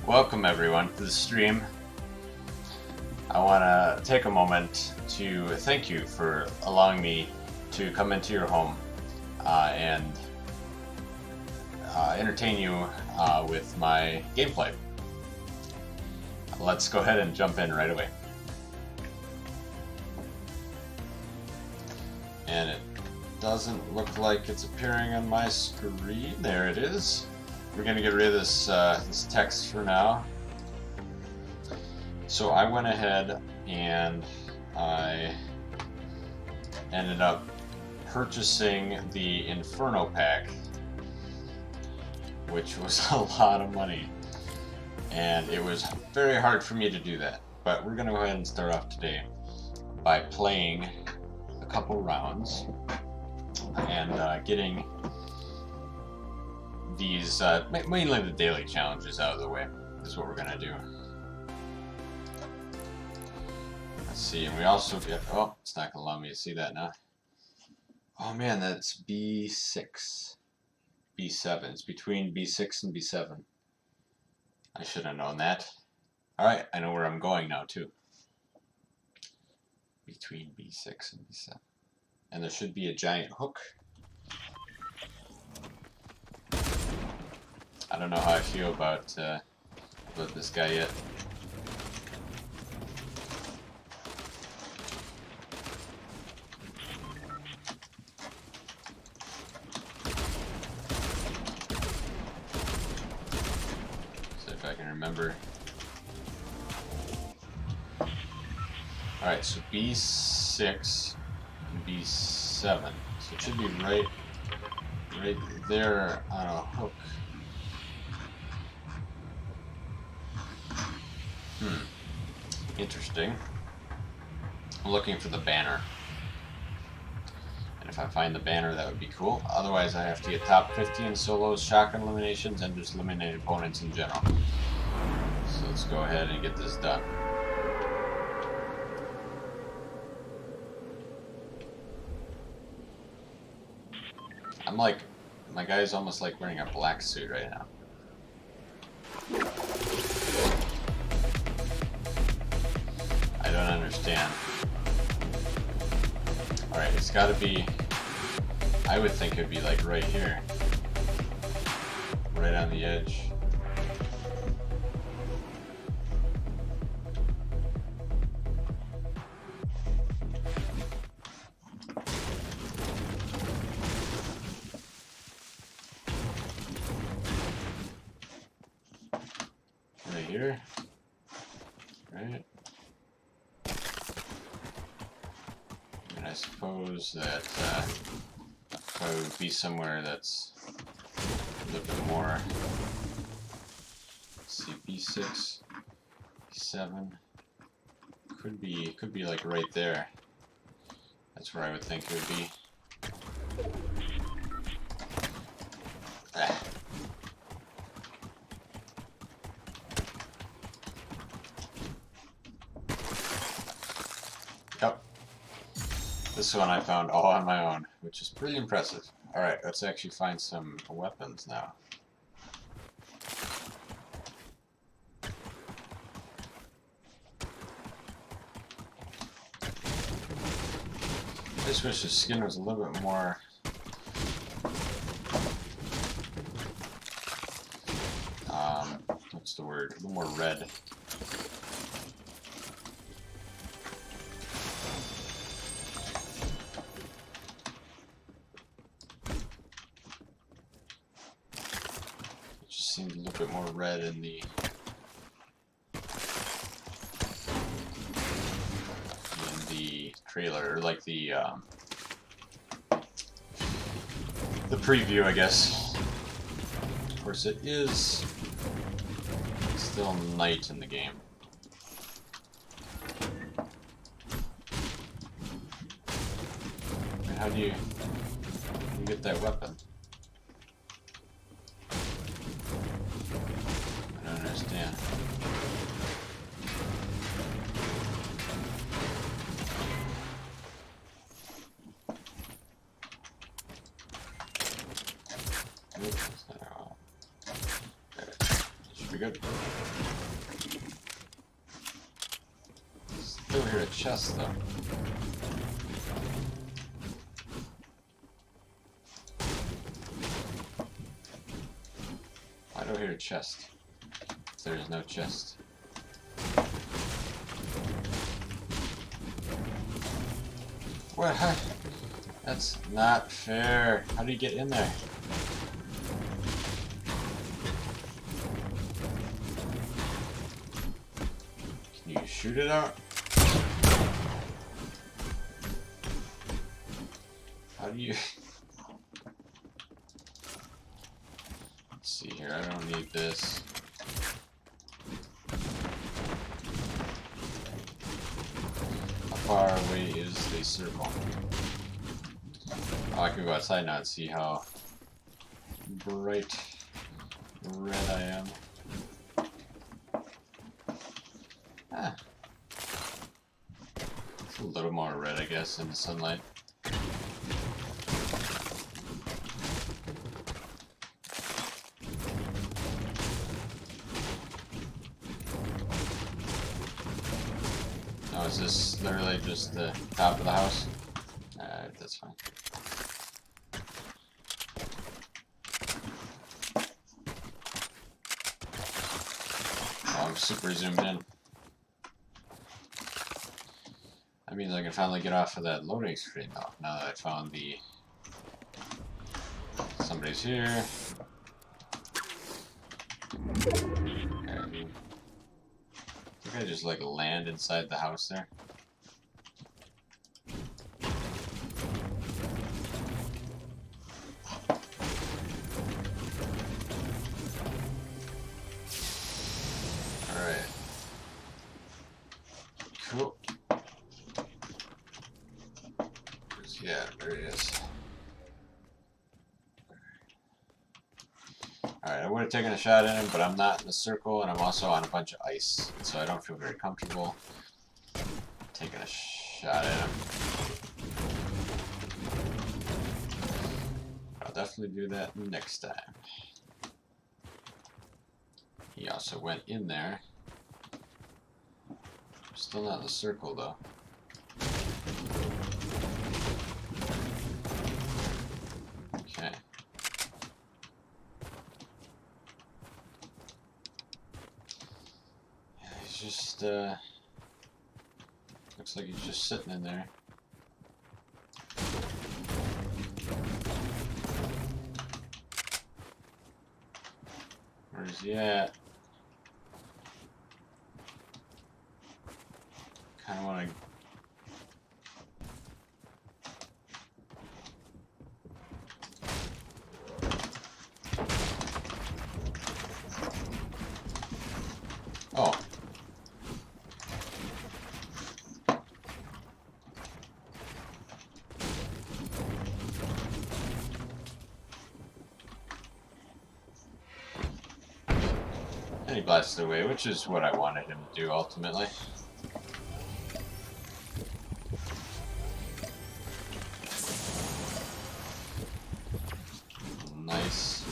Welcome everyone to the stream. I want to take a moment to thank you for allowing me to come into your home and entertain you with my gameplay. Let's go ahead and jump in right away. And it doesn't look like it's appearing on my screen. There it is. We're gonna get rid of this this text for now. So I went ahead and I ended up purchasing the Inferno pack, which was a lot of money, and it was very hard for me to do that. But we're gonna go ahead and start off today by playing a couple rounds and getting these mainly the daily challenges out of the way is what we're gonna do. Let's see, and we also get, oh, it's not gonna allow me to see that now. Oh man, that's B6, B7. It's between B6 and B7. I should have known that. All right, I know where I'm going now too. Between B6 and B7, and there should be a giant hook. I don't know how I feel about this guy yet. See if I can remember. Alright, so B6 and B7. So it should be right there on a hook. Interesting. I'm looking for the banner. And if I find the banner, that would be cool. Otherwise, I have to get top 50 in solos, shotgun eliminations, and just eliminate opponents in general. So let's go ahead and get this done. I'm like, my guy's almost like wearing a black suit right now. I don't understand. Alright, it's gotta be, I would think it'd be like right here. Right on the edge. Right here. Right. I suppose that probably would be somewhere that's a little bit more. Let's see, B6, B7 could be like right there. That's where I would think it would be. Ah. Yep. This one I found all on my own, which is pretty impressive. Alright, let's actually find some weapons now. I just wish the skin was a little bit more... what's the word? A little more red. Seemed a little bit more red in the trailer, or like the preview, I guess. Of course, it is still night in the game. And how do you get that weapon? I don't understand. Oops, that's not at all. pretty good. Still hear a chest though. Why do I hear a chest? There is no chest. What? That's not fair. How do you get in there? Can you shoot it out? How do you... Let's see here, I don't need this. How far away is the circle? Oh, I can go outside now and see how bright red I am. Ah. It's a little more red, I guess, in the sunlight. Oh, is this literally just the top of the house? Alright, that's fine. Oh, I'm super zoomed in. That means I can finally get off of that loading screen now. Now that I found the... Somebody's here. Okay. I think I just like land inside the house there. Alright. Cool. Yeah, there it is. Alright, I would have taken a shot at him, but I'm not in the circle, and I'm also on a bunch of ice, so I don't feel very comfortable taking a shot at him. I'll definitely do that next time. He also went in there. Still not in the circle, though. Okay. He's just, looks like he's just sitting in there. Where's he at? Kinda wanna... Oh. And he blasted away, which is what I wanted him to do ultimately. Nice.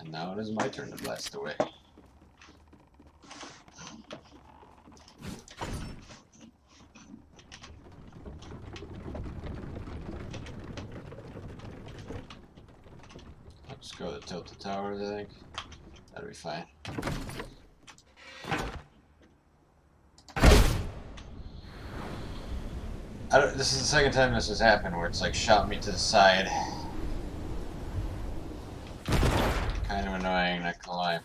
And now it is my turn to blast away. Let's go to tilt the towers, I think. That'll be fine. This is the second time this has happened where it's like shot me to the side. Kind of annoying, not gonna lie.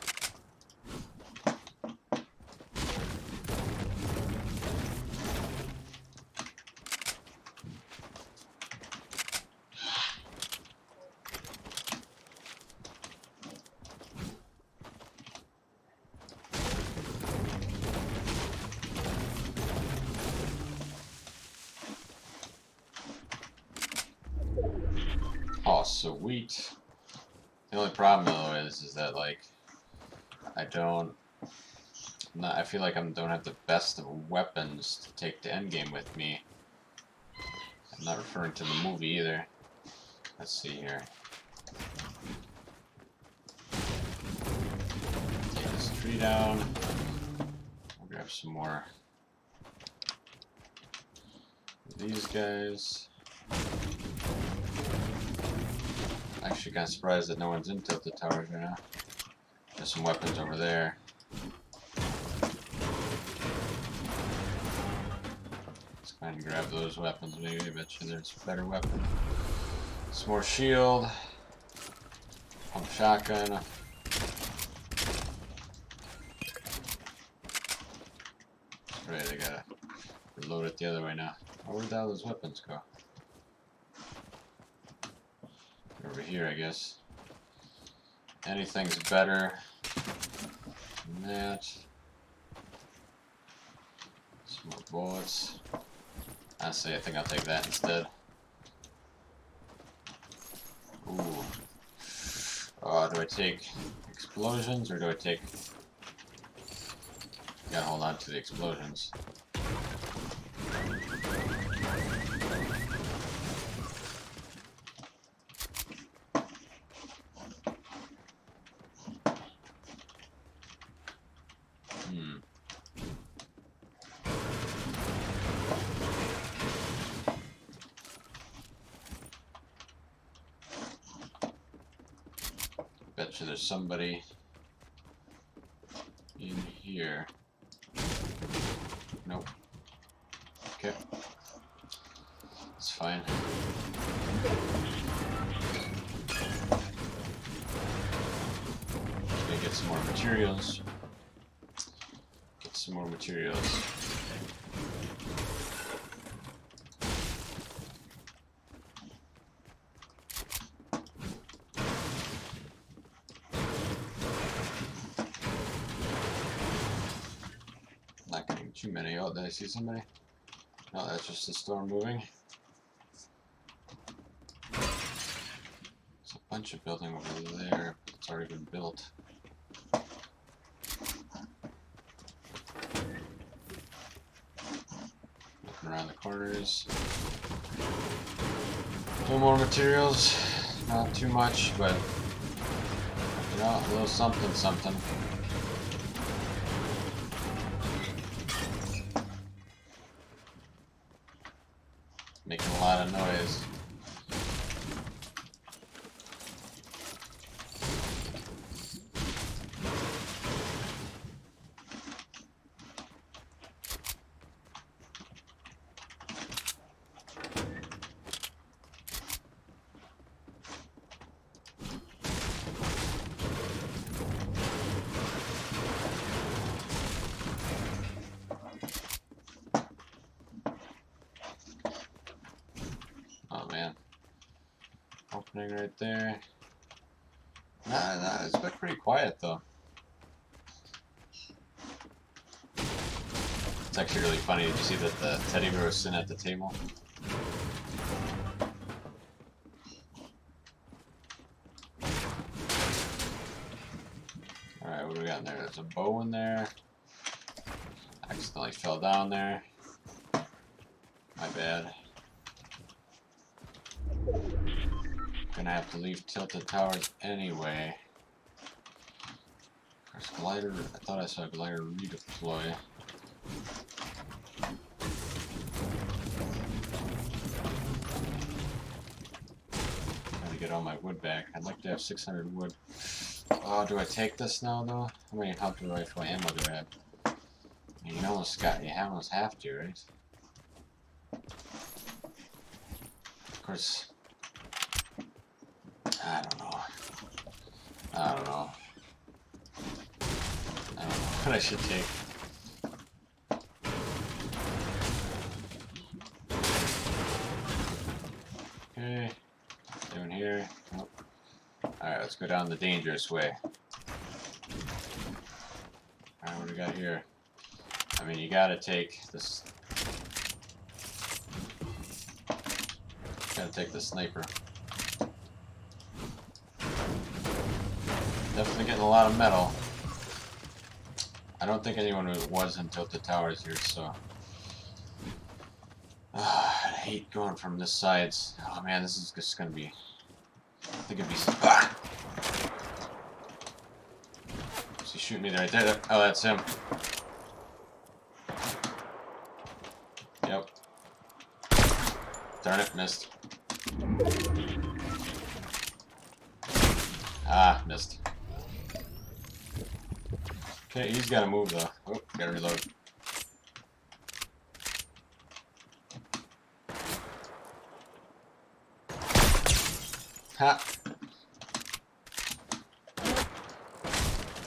Oh, sweet. The only problem though is that like I feel like I don't have the best of weapons to take to endgame with me. I'm not referring to the movie either. Let's see here. Take this tree down. I'll grab some more of these guys. Actually, kind of surprised that no one's in tilted towers right now. There's some weapons over there. Let's go ahead and grab those weapons. Maybe I bet you there's a better weapon. Some more shield. Pump shotgun. Right, I gotta reload it the other way now. Oh, where'd all those weapons go? Over here, I guess. Anything's better than that. Some more bullets. Honestly, I think I'll take that instead. Ooh. Do I take explosions or do I take... Gotta hold on to the explosions. Betcha there's somebody in here. Nope. Okay. It's fine. Gonna get some more materials. Get some more materials. Not getting too many. Oh, did I see somebody? No, that's just the storm moving. There's a bunch of building over there, but it's already been built. Looking around the corners. No more materials. Not too much, but you know, a little something something. Making a lot of noise. Oh man. Opening right there. Nah, it's been pretty quiet though. It's actually really funny. Did you see that the teddy bear was sitting at the table? Alright, what do we got in there? There's a bow in there. Accidentally fell down there. My bad. Gonna have to leave tilted towers anyway. There's glider. I thought I saw a glider redeploy. Trying to get all my wood back. I'd like to have 600 wood. Oh, do I take this now though? How many hunter rifle ammo do I have? You almost have to, right? Of course. I don't know. I don't know what I should take. Okay. Down here. Oh. Alright, let's go down the dangerous way. Alright, what do we got here? I mean, you gotta take this. Gotta take the sniper. Definitely getting a lot of metal. I don't think anyone was in tilted towers here, so. I hate going from this side. Oh man, this is just gonna be think it'd be. Ah! Is he shooting me right there? Oh, that's him. Yep. Darn it, missed. Ah, missed. Okay, he's gotta move though. Oh, gotta reload. Ha!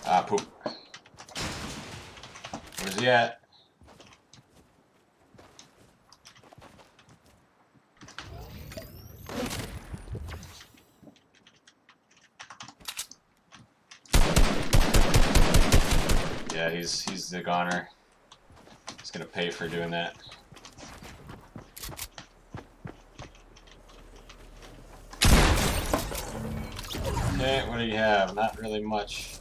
Ah, poop. Where's he at? Yeah, he's the goner. He's gonna pay for doing that. Okay, what do you have? Not really much.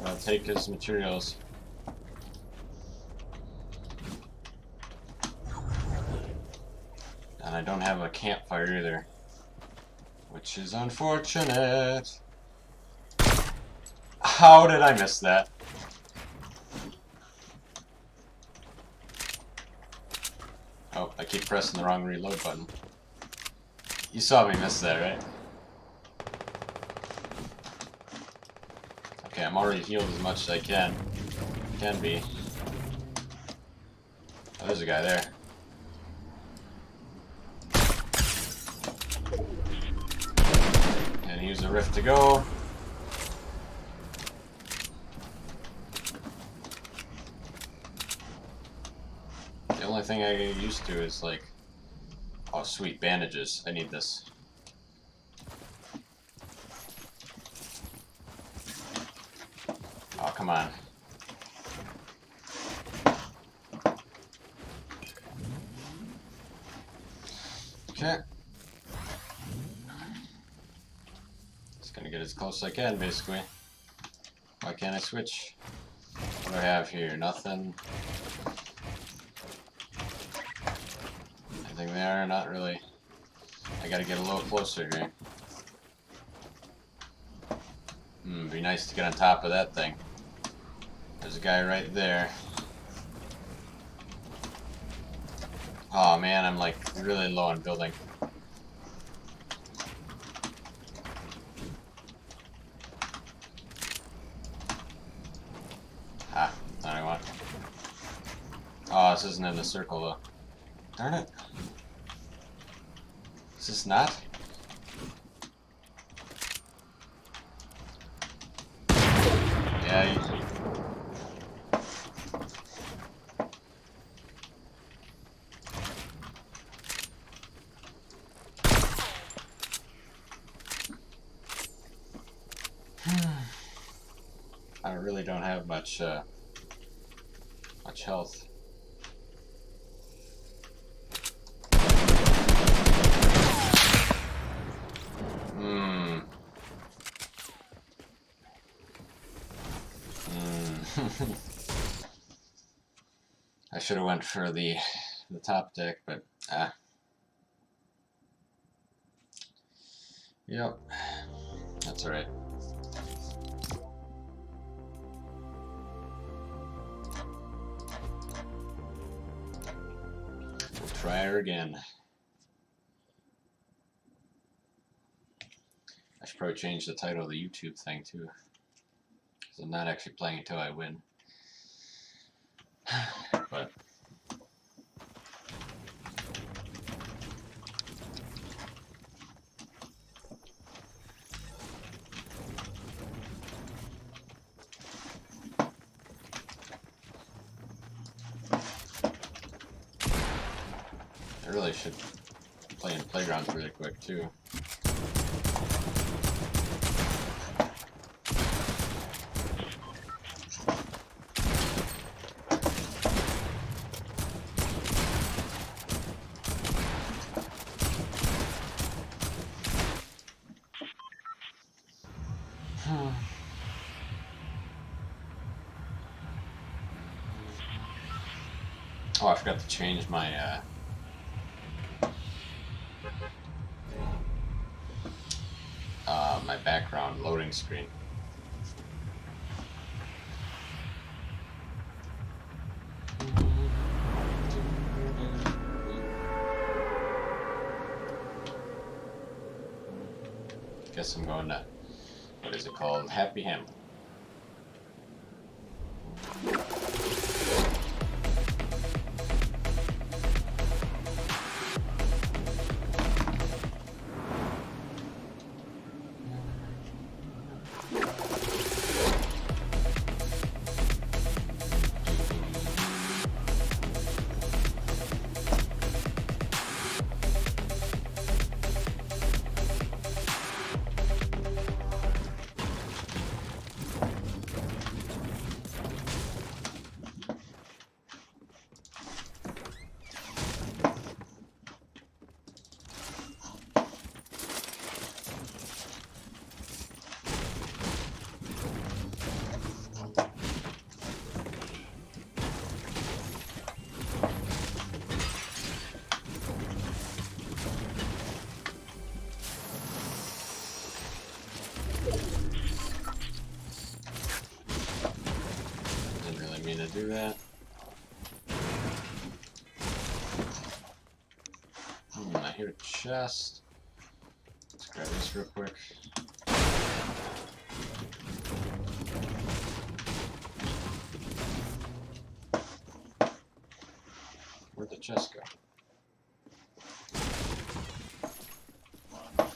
I'll take his materials. And I don't have a campfire either, which is unfortunate. How did I miss that? Oh, I keep pressing the wrong reload button. You saw me miss that, right? Okay, I'm already healed as much as I can be. Oh, there's a guy there. And use the rift to go. The only thing I get used to is like, oh sweet, bandages. I need this. Oh, come on. Okay. Just gonna get as close as I can, basically. Why can't I switch? What do I have here? Nothing. Anything there? Not really. I gotta get a little closer here. Be nice to get on top of that thing. There's a guy right there. Oh man, I'm like really low on building. Ah, not I want. Oh, this isn't in the circle though. Darn it. Is this not? Yeah. I really don't have much health. I should have went for the top deck, but yep, that's all right. We'll try her again. I should probably change the title of the YouTube thing too, because I'm not actually playing until I win. But I really should play in playgrounds really quick too. Oh, I forgot to change my loading screen. Guess I'm going to, what is it called? Happy Hamlet. To do that. I hear a chest. Let's grab this real quick. Where'd the chest go? Oh,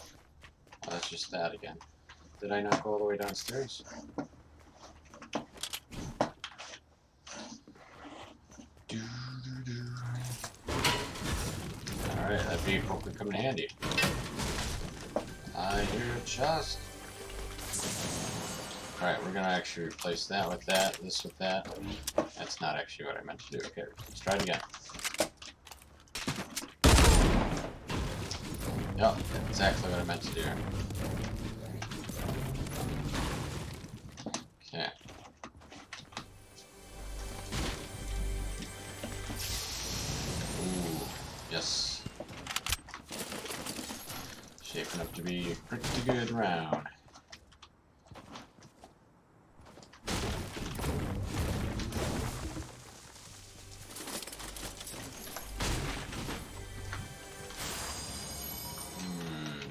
that's just that again. Did I not go all the way downstairs? Alright, that vehicle could come in handy. I hear a chest. Alright, we're gonna actually replace that with that, this with that. That's not actually what I meant to do. Okay, let's try it again. Yep, exactly what I meant to do. Okay. Ooh, yes. Shaping up to be a pretty good round.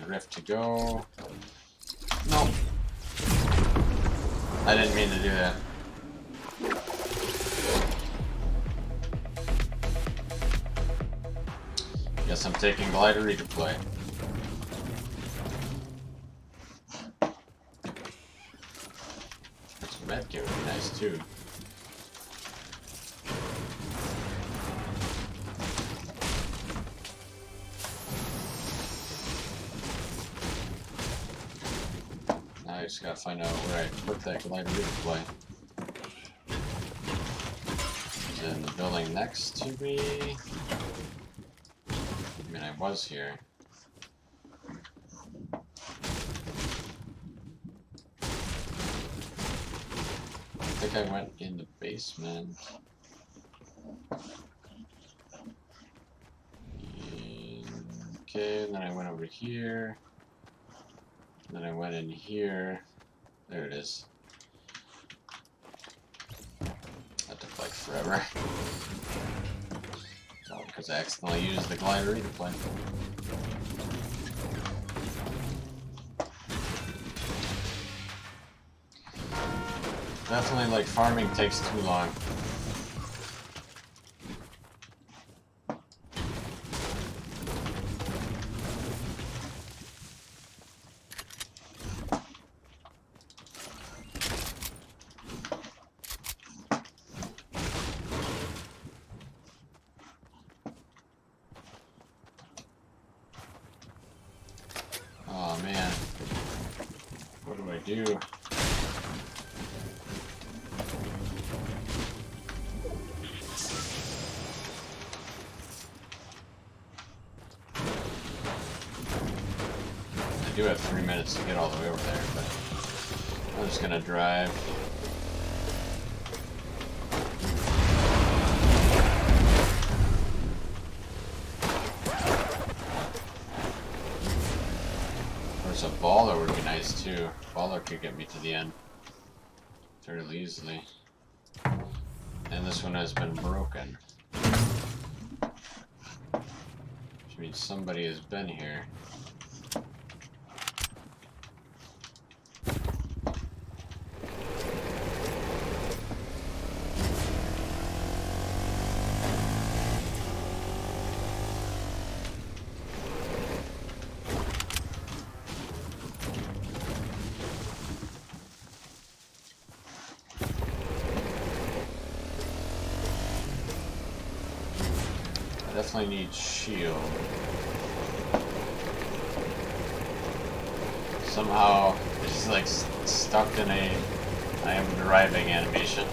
Rift to go. Nope. I didn't mean to do that. Guess I'm taking glider redeploy. This medkit would be nice too. Now I just gotta find out where I put that glider redeploy. Is it in the building next to me? I mean, I was here. I think I went in the basement. Okay, and then I went over here. And then I went in here. There it is. That took like forever. All because I accidentally used the glider redeploy. Definitely, like, farming takes too long. Oh man, what do I do? I do have 3 minutes to get all the way over there, but I'm just gonna drive. Of course, course, a baller would be nice too. Baller could get me to the end fairly easily. And this one has been broken, which means somebody has been here. I definitely need shield. Somehow it's like stuck in a I am driving animation.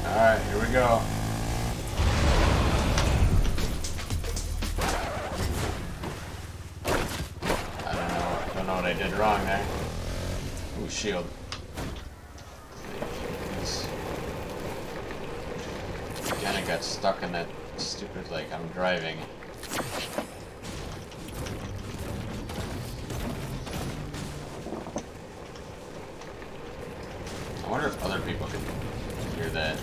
Alright, here we go. I don't know what I did wrong there. Ooh, shield. Again, I got stuck in that stupid, like, I'm driving. I wonder if other people can hear that.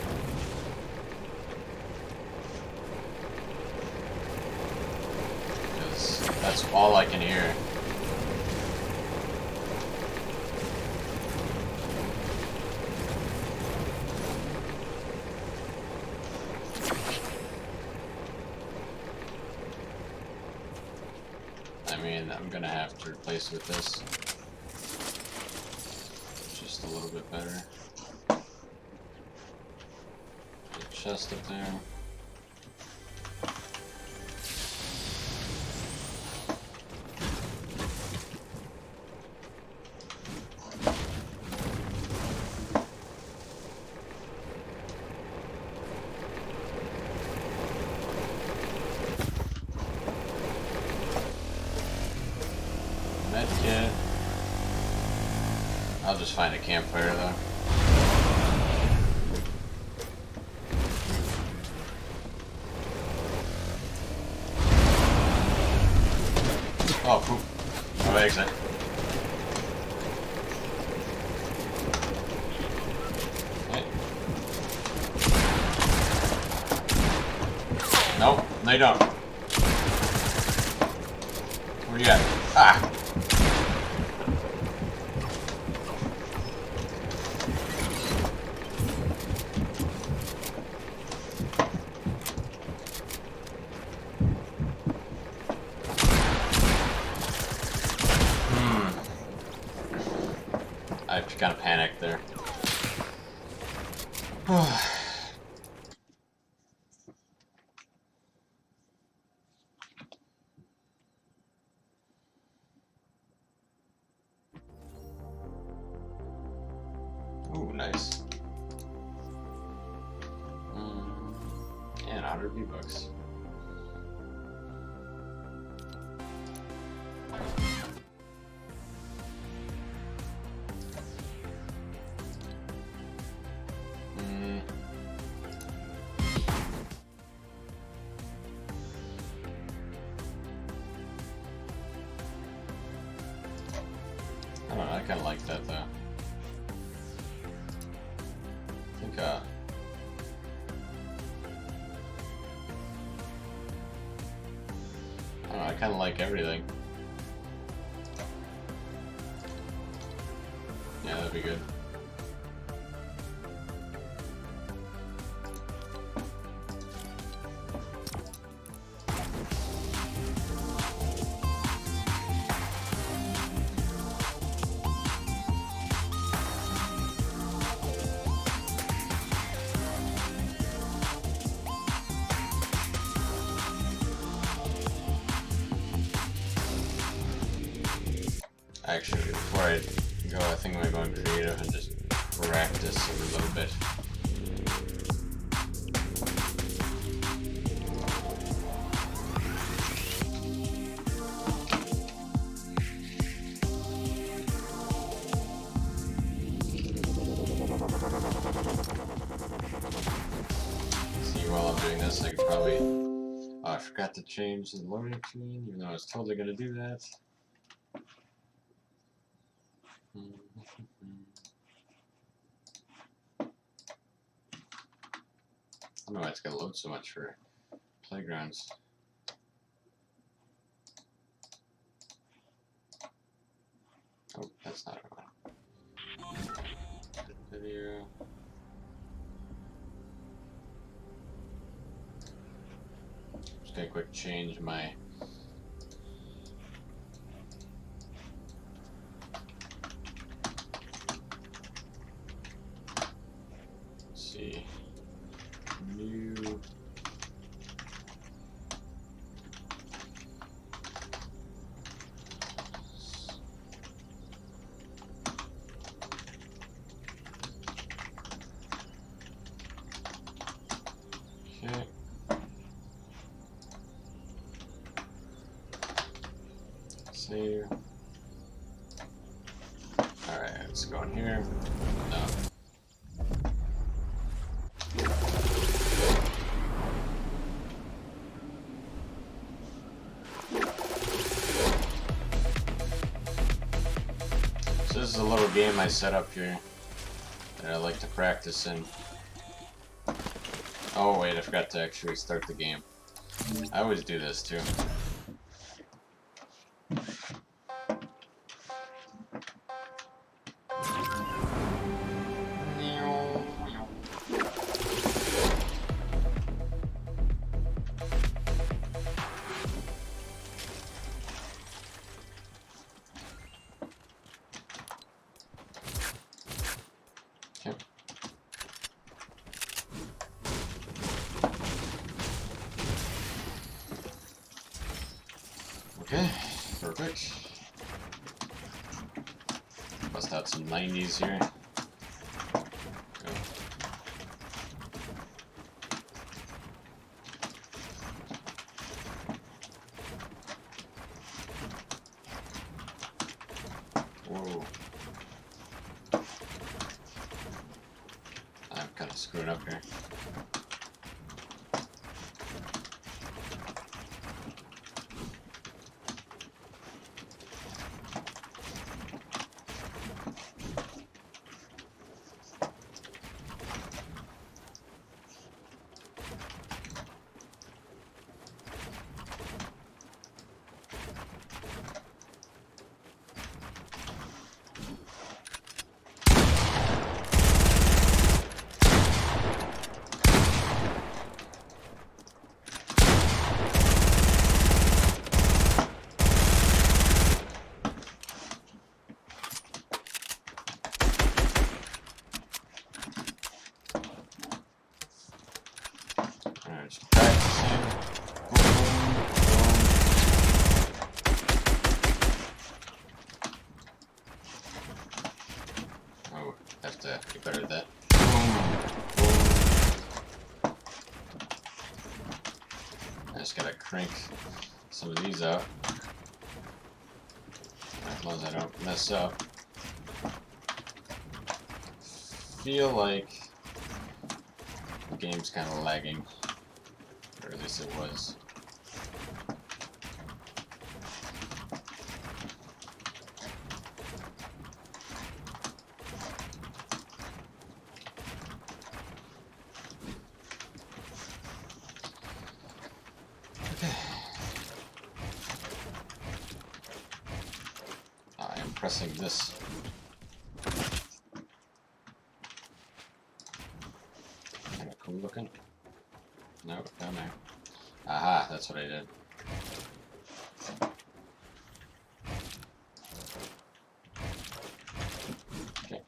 Because that's all I can hear. I mean, I'm gonna have to replace with this. Just a little bit better. The chest up there. Medkit. I'll just find a campfire though. Oh, poop. No exit. Okay. Nope, they don't. Where you at? Ah! I kind of panicked there. Ooh, nice. And 100 V-Bucks. I don't know, I kind of like that though. I think, I don't know, I kind of like everything. Yeah, that'd be good. Actually, before I go, I think I'm going creative and just practice a little bit. See, while I'm doing this, I could probably I forgot to change the loading screen, even though I was totally going to do that. I don't know why it's going to load so much for playgrounds. Oh, that's not one. Video. Just gonna quick change my see new okay. Save. Alright, let's go in here. No. So this is a little game I set up here that I like to practice in. Oh wait, I forgot to actually start the game. I always do this too. Okay, perfect. Bust out some 90s here. Go. Whoa. I'm kind of screwing up here. Just practicing. Oh, have to get better at that. I just gotta crank some of these out. As long as I don't mess up. Feel like the game's kind of lagging. Or at least it was. Okay. I am pressing this. Kind of cool looking. Nope, down there. Aha, that's what I did. Okay.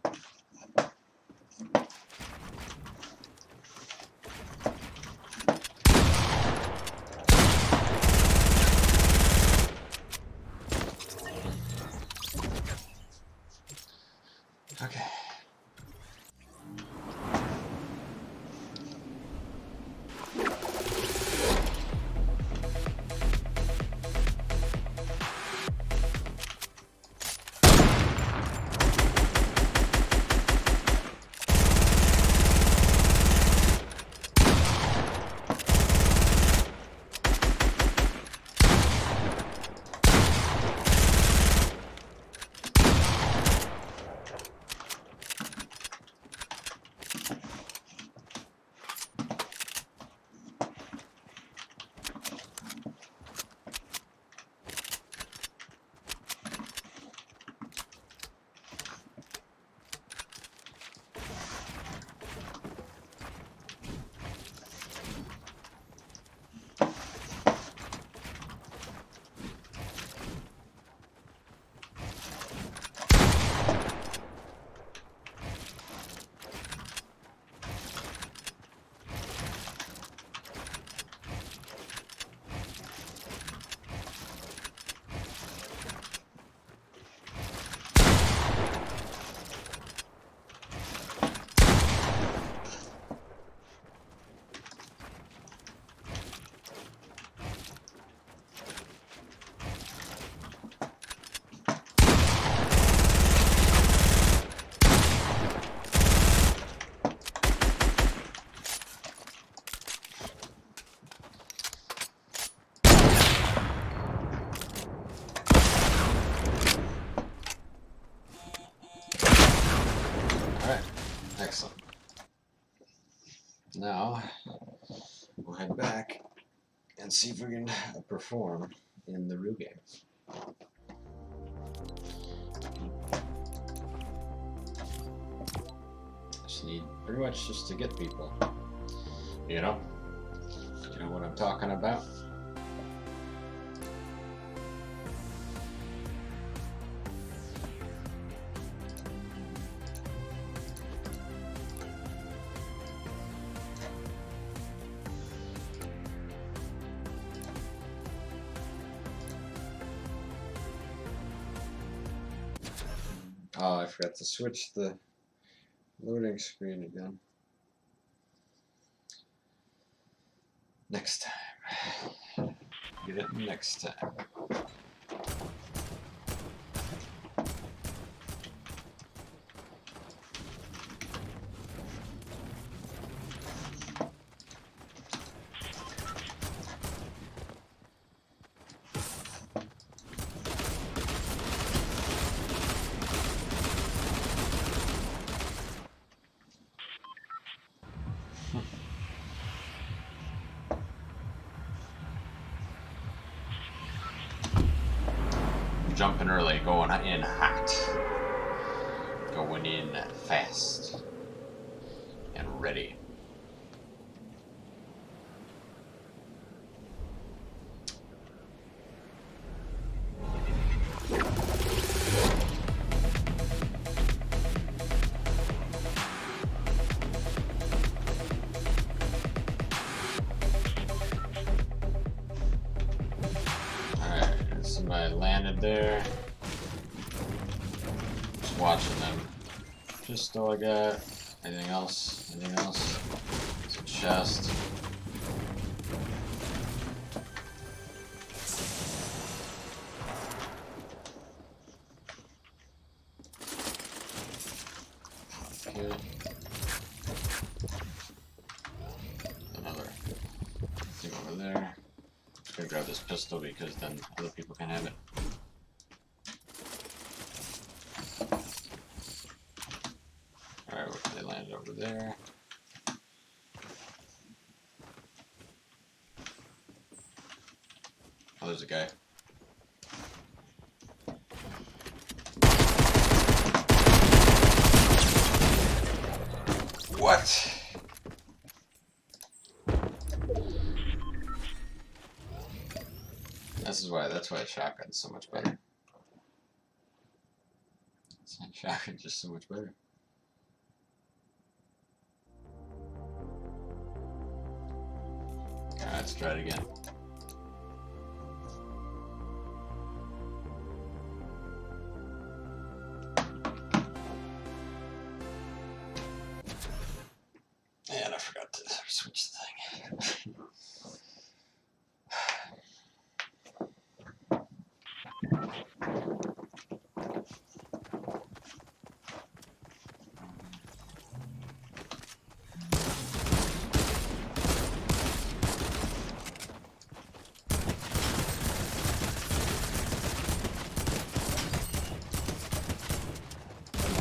Okay. we'll head back and see if we can perform in the real game. Just need pretty much just to get people. You know what I'm talking about? Oh, I forgot to switch the loading screen again. Next time. Get it next time. Jumping early, going in hot, going in fast, and ready. Somebody landed there. Just watching them. Just all I got. Anything else? Anything else? It's a chest. Okay. Another thing over there. I'm gonna grab this pistol because then other people can have it. Alright, they landed over there. Oh, there's a guy. What? That's why a shotgun's so much better. Shotgun's just so much better. Alright, let's try it again. And I forgot to switch the thing.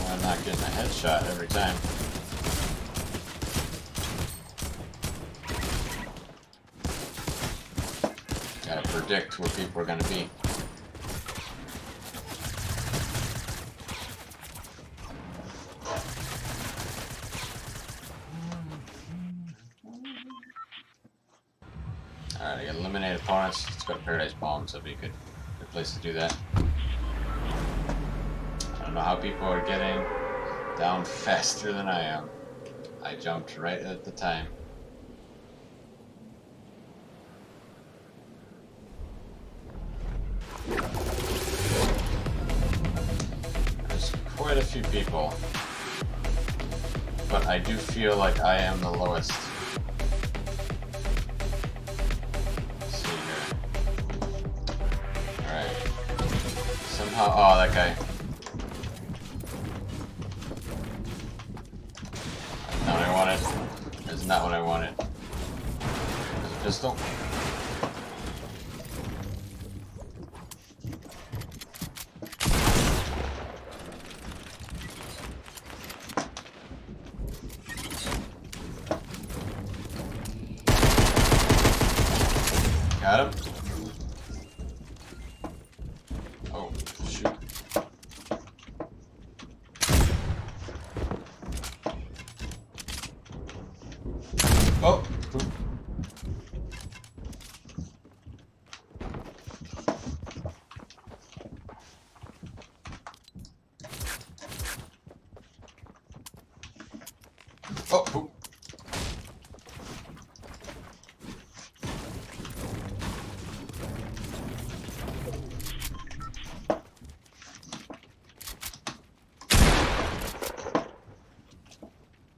I'm not getting a headshot every time. Gotta predict where people are gonna be. Alright, I got eliminated opponents. Let's go to Paradise Palm, so it'd be a good place to do that. I don't know how people are getting down faster than I am. I jumped right at the time. There's quite a few people, but I do feel like I am the lowest. Let's see here. Alright. Somehow, oh, that guy. That's not what I wanted. That's not what I wanted. There's a pistol. Got him. Oh, shoot. Oh! Oh! Oh.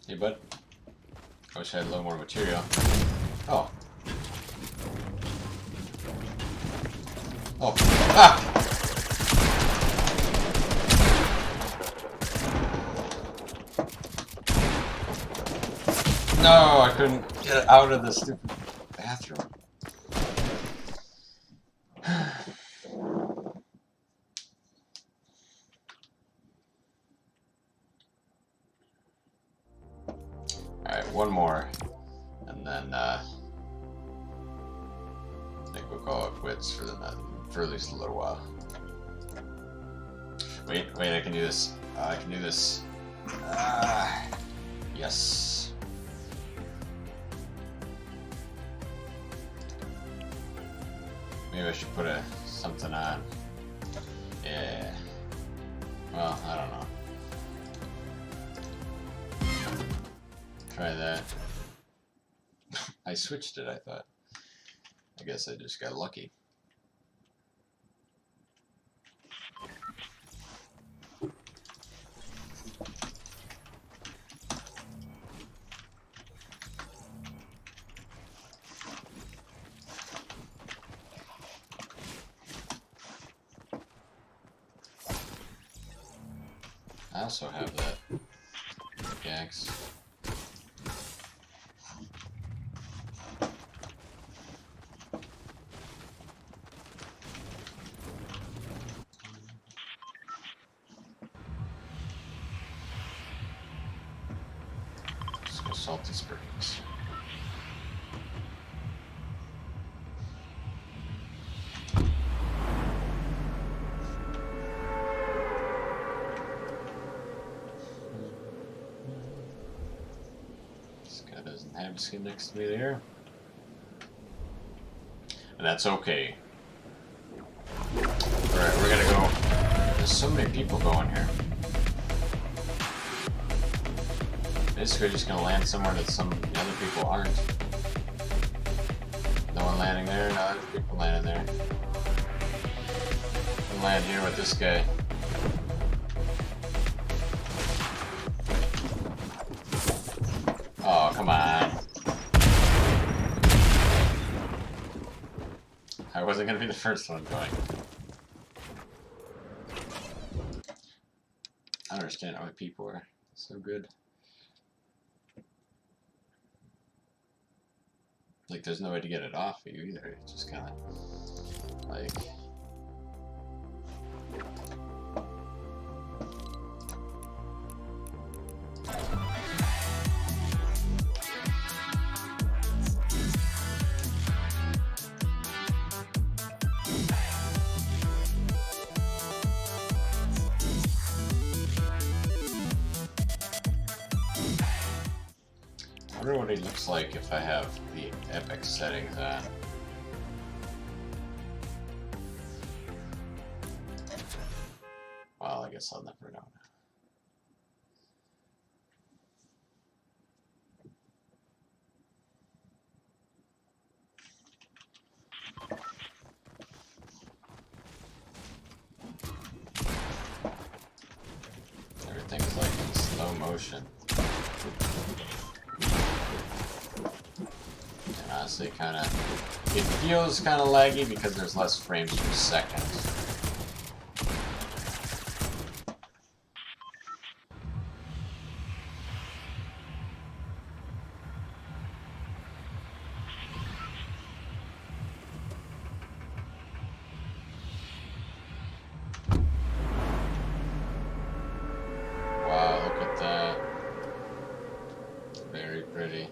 Hey, bud. I wish I had a little more material. Oh. Oh. Ah! No, I couldn't get out of the stupid bathroom. Alright, one more. And then, I think we'll call it quits for at least a little while. Wait, I can do this. I can do this. Yes. Maybe I should put something on. Yeah. Well, I don't know. Try that. I switched it, I thought. I guess I just got lucky. I also have that pickaxe. Let's go Salty Springs. Doesn't have a skin next to me there. And that's okay. Alright, we're gonna go. There's so many people going here. Basically just gonna land somewhere that some other people aren't. No one landing there, no other people landing there. We'll land here with this guy. Oh, come on. I wasn't going to be the first one going. I don't understand why people are so good. Like, there's no way to get it off of you either. It's just kind of like... I wonder what it looks like if I have the epic settings on. Well, I guess I'll never know. Everything's like in slow motion. And honestly, it feels kind of laggy because there's less frames per second. Wow, look at that. Very pretty.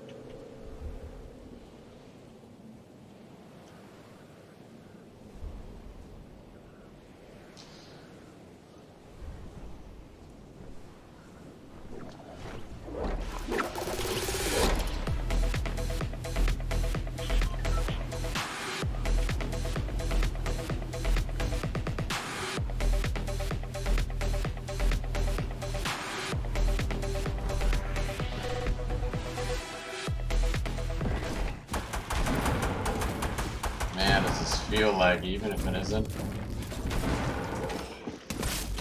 Man, does this feel like, even if it isn't?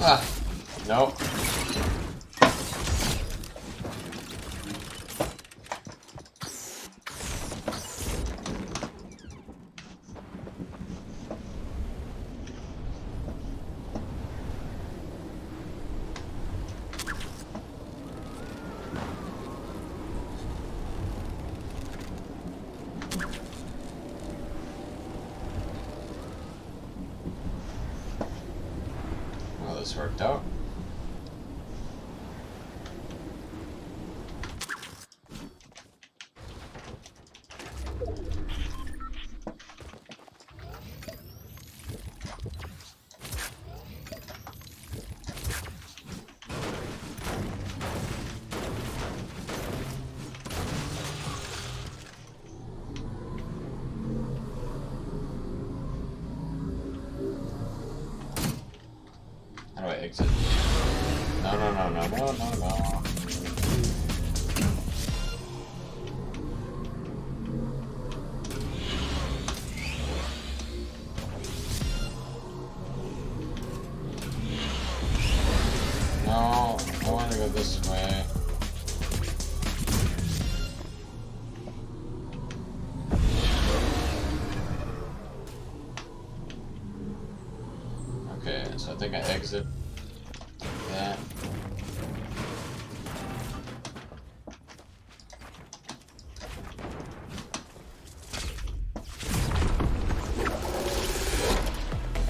Ah, nope. Well, this worked out. How do I exit? No, no, no, no, no, no, no. No, I want to go this way. Okay, so I think I exit that.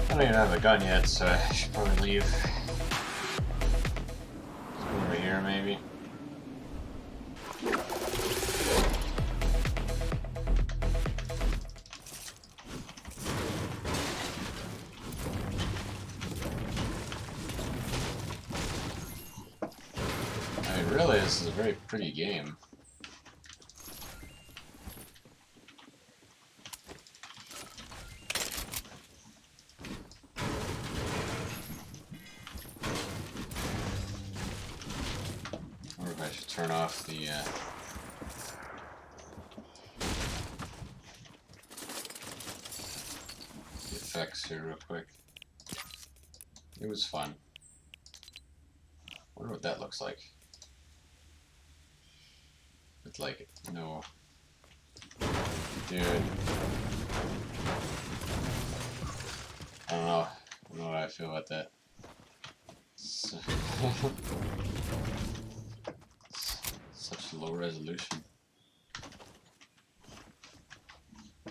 I don't even have a gun yet, so I should probably leave. Let's go over here, maybe. I mean, really, this is a very pretty game. I wonder if I should turn off the effects here real quick. It was fun. Wonder what that looks like. With like no, dude. I don't know. I don't know what I feel about that. Such low resolution.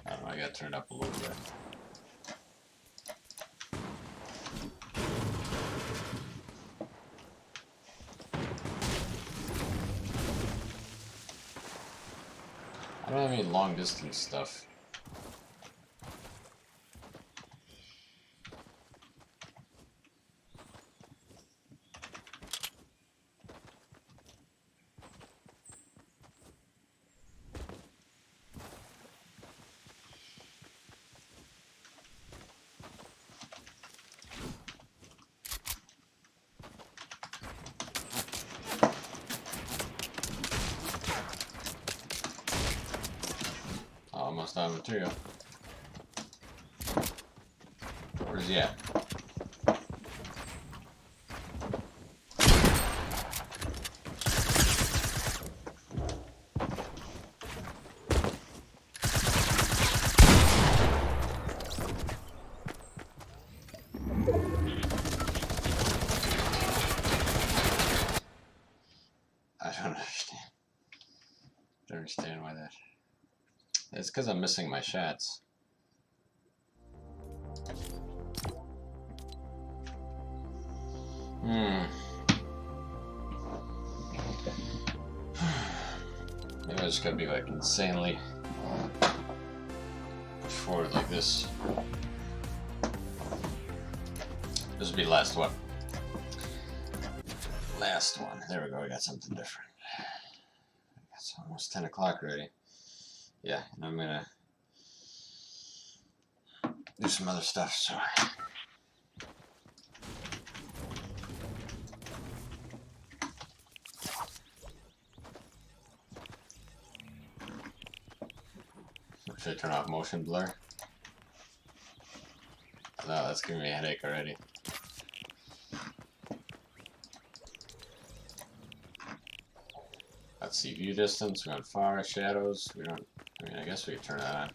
I don't know. I gotta turn it up a little bit. I don't have any long distance stuff. Almost out of material. Where's he at? I don't understand. Don't understand why that. It's because I'm missing my shots. Maybe I just gotta be like insanely push forward like this. This will be the last one. Last one. There we go. We got something different. It's almost 10 o'clock already. Yeah, and I'm gonna do some other stuff, so. Should I turn off motion blur? No, that's giving me a headache already. Let's see, view distance, we want far, shadows, we don't, I mean, I guess we could turn that on.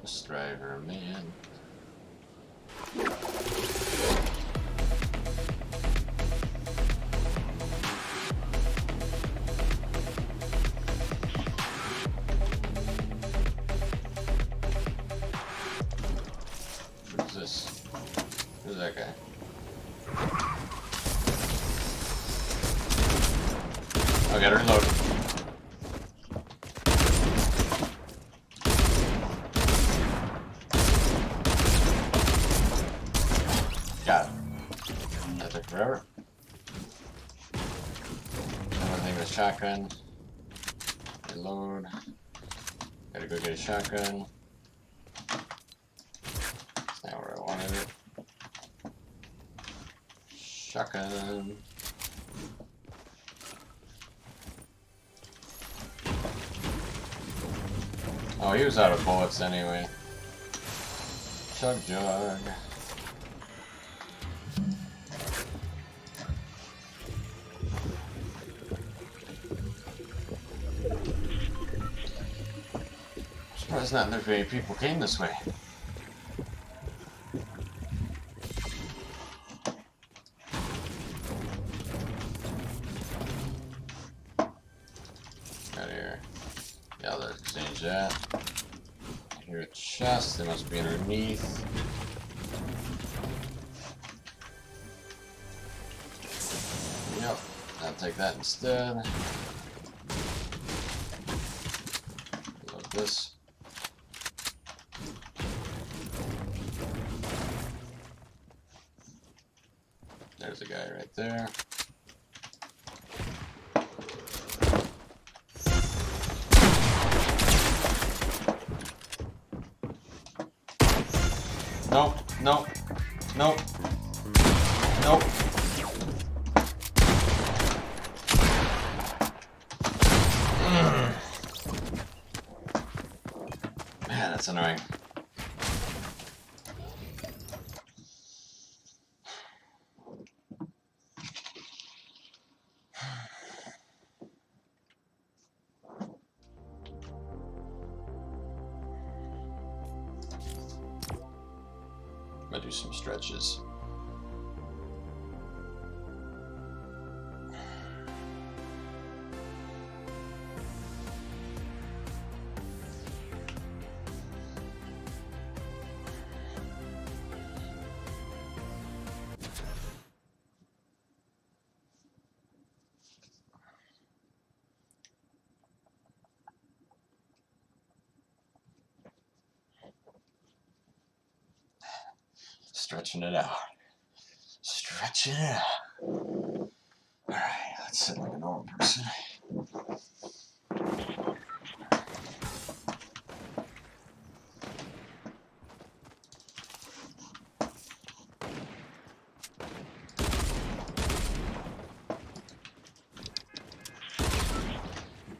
Bus driver, man. Who's this? Who's that guy? I gotta reload. Got it. That took forever. Another thing with shotgun. Reload. Gotta go get a shotgun. That's not where I wanted it. Shotgun. Oh, he was out of bullets anyway. Chug jug. Surprised not that many people came this way. Right here. Yeah, let's exchange that. Here a chest, they must be underneath. Yep, I'll take that instead. Load this. There's a guy right there. Nope, nope, nope, nope. Man, that's annoying. I'm gonna do some stretches. Stretching it out. Stretching it out. Alright, let's sit like a normal person.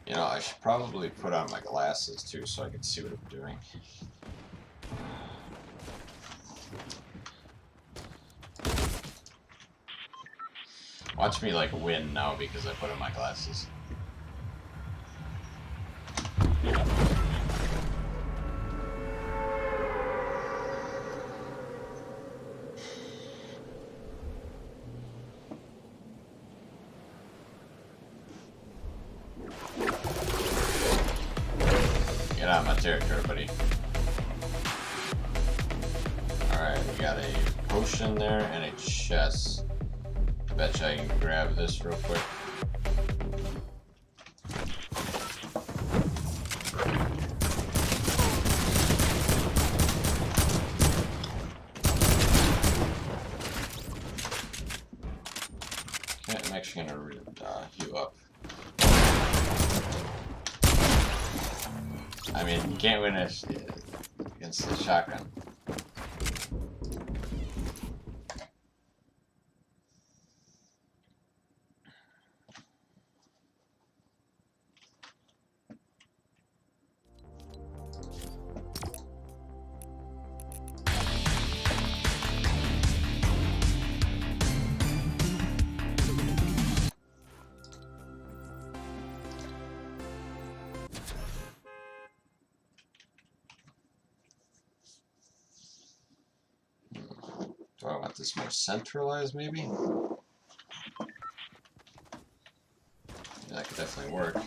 You know, I should probably put on my glasses too so I can see what I'm doing. Watch me like win now because I put on my glasses. Get out of my territory, buddy. Alright, we got a potion there and a chest. Betcha I can grab this real quick. actually gonna heal up. I mean, you can't win against the shotgun. Do I want this more centralized, maybe? Yeah, that could definitely work.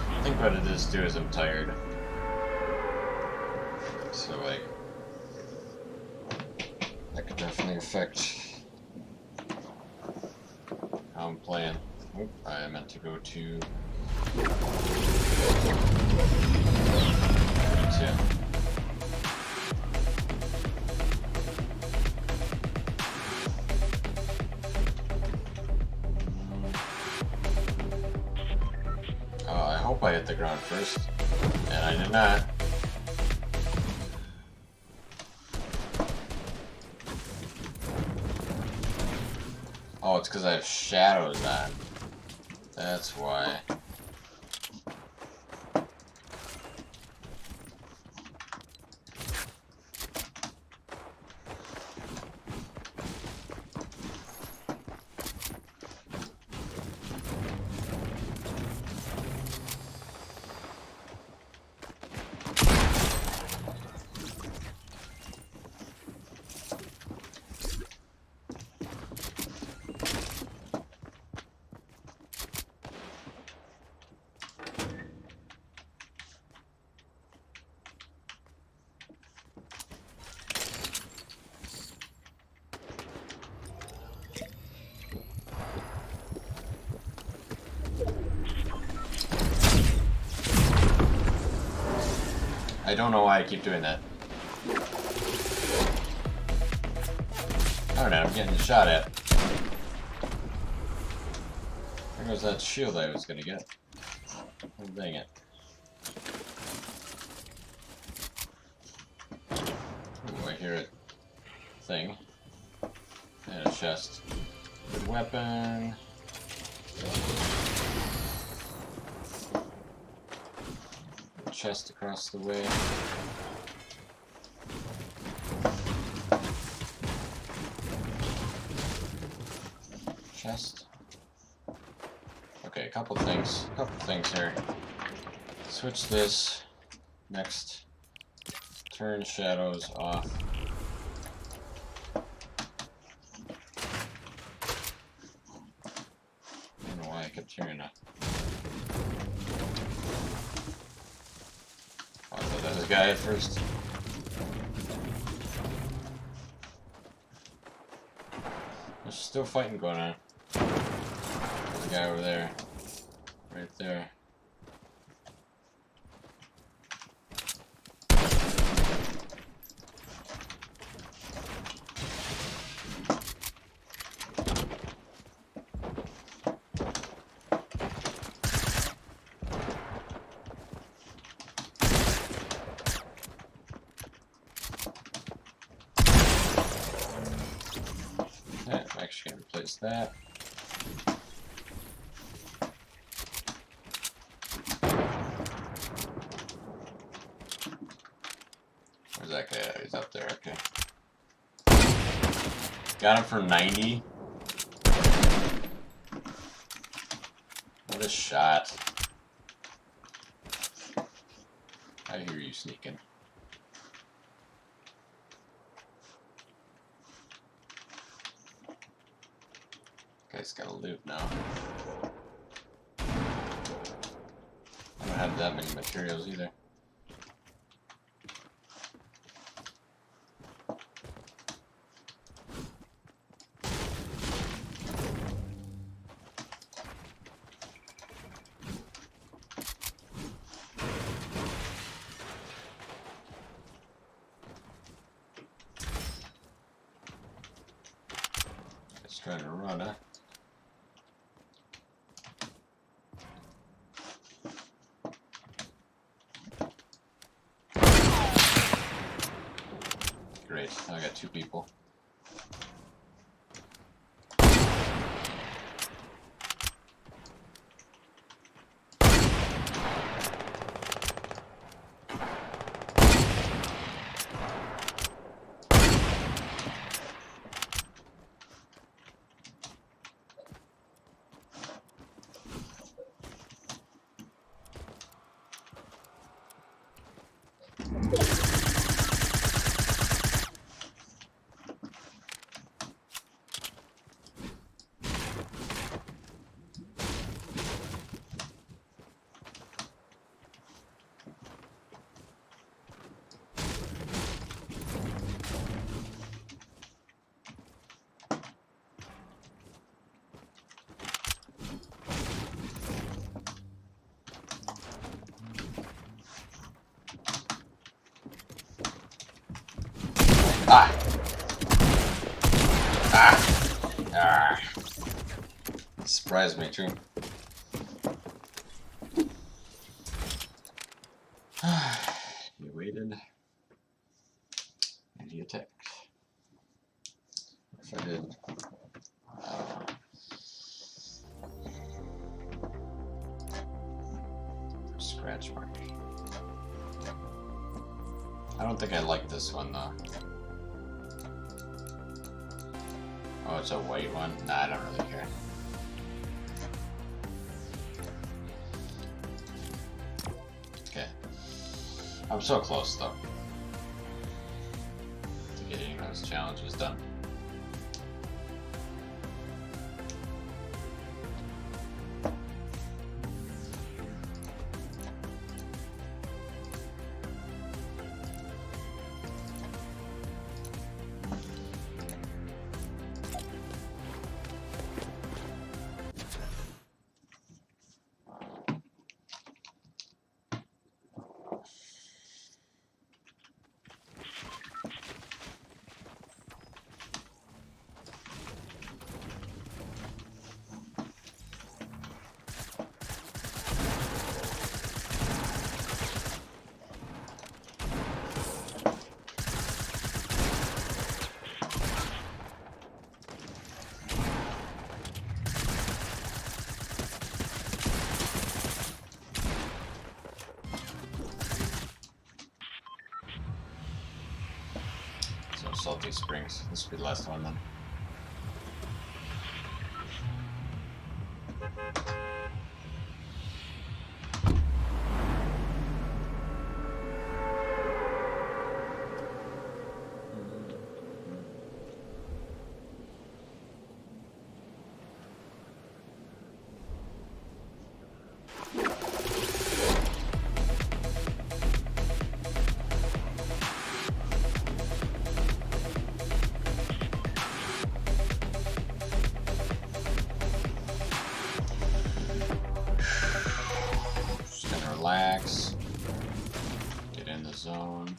I think what it is too is I'm tired. So like that could definitely affect how I'm playing. Oop, I meant to go to 10. I hope I hit the ground first, and I did not. Oh, it's because I have shadows on. That's why. I don't know why I keep doing that. Alright, I'm getting shot at. There goes that shield I was gonna get. Oh, dang it. Ooh, I hear a thing. And a chest. Good weapon. Chest across the way. Chest. Okay, a couple things here. Switch this. Next. Turn shadows off. I don't know why I kept hearing that. I thought that was a guy at first. There's still fighting going on. There's a guy over there. Right there. I'm actually going to replace that. Where's that guy at? He's up there, okay. Got him for 90. What a shot. I hear you sneaking. Guy's gotta live now. I don't have that many materials either. Let's try to run, huh? Great, I got 2 people. Ah! Ah! Ah! Surprised me too. He waited. And he attacked. If I did. Scratch mark. I don't think I like this one though. Oh, it's a white one? Nah, I don't really care. Okay. I'm so close though to getting those challenges done. Salty Springs. This will be the last one then. Relax, get in the zone.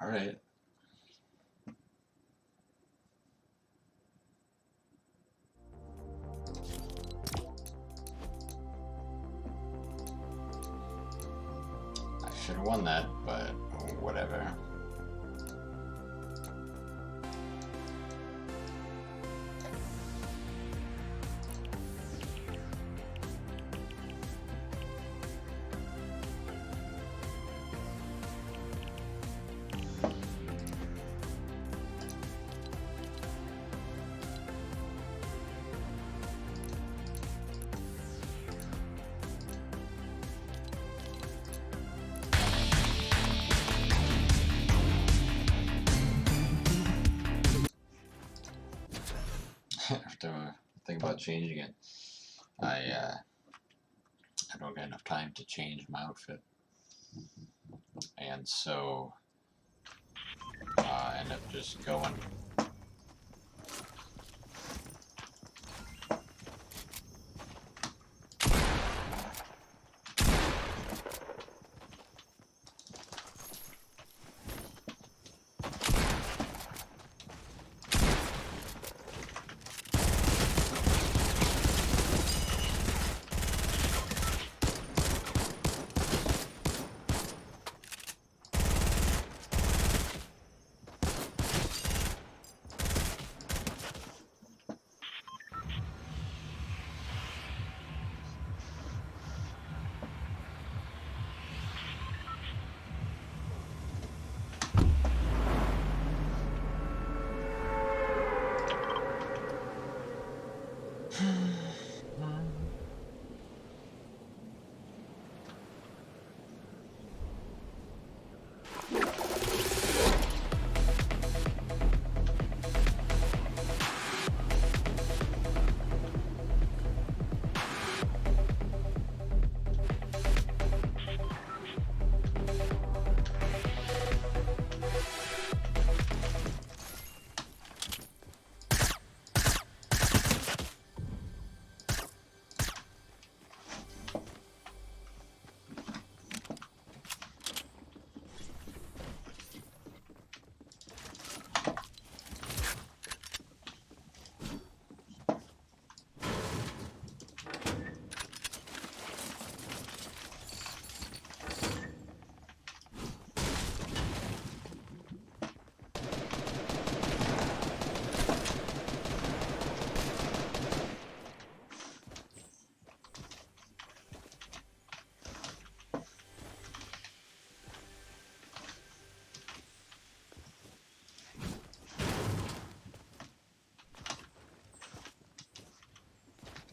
Alright. I should have won that, but whatever. After think about changing it, I don't get enough time to change my outfit, and so I end up just going.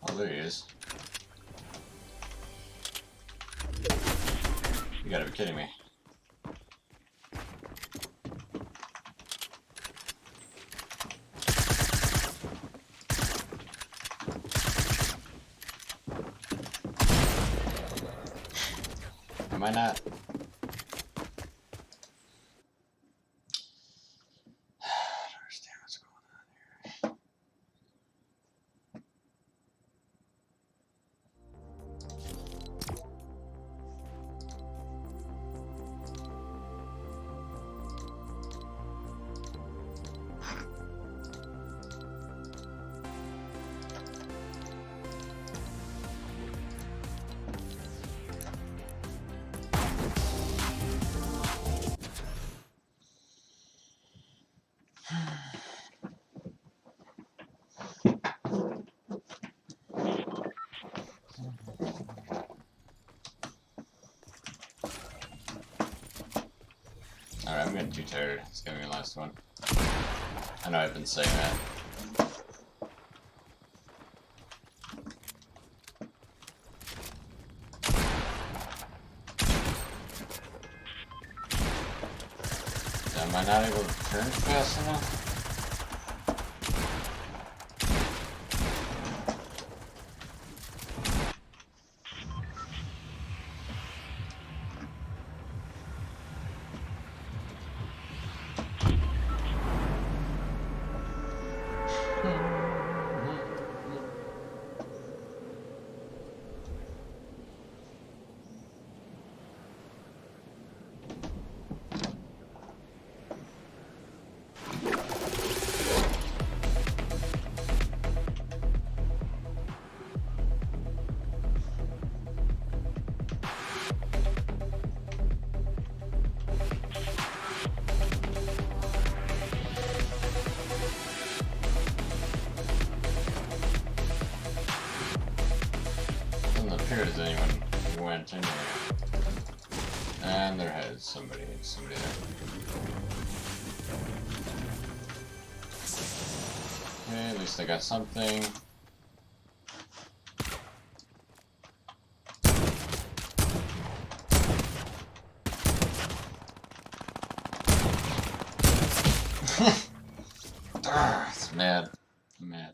Oh, there he is. You gotta be kidding me. Am I not? Alright, I'm getting too tired. It's gonna be the last one. I know I've been saying that. Am I not able to turn fast enough? appears anyone went in here. And there has somebody there. Okay, at least I got something. It's mad. I'm mad.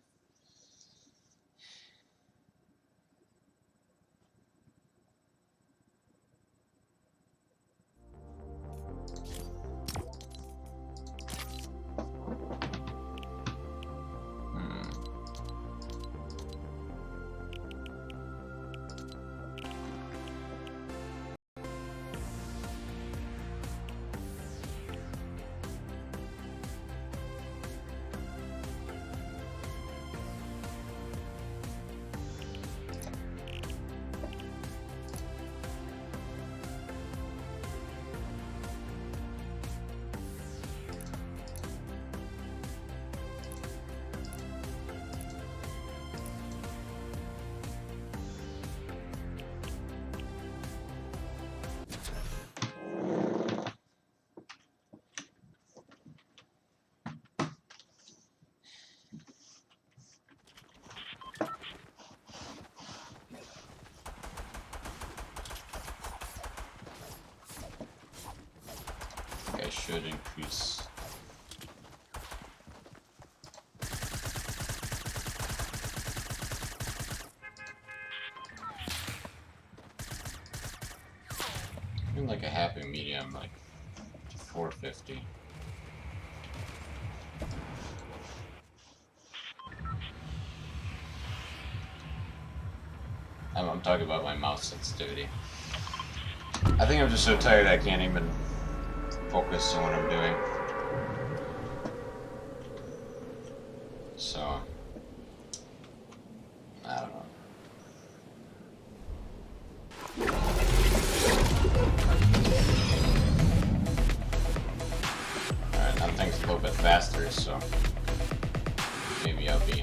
I should increase. Even like a happy medium, like 450. I'm talking about my mouse sensitivity. I think I'm just so tired I can't even focus on what I'm doing. So, I don't know. Alright, now things a little bit faster, so maybe I'll be...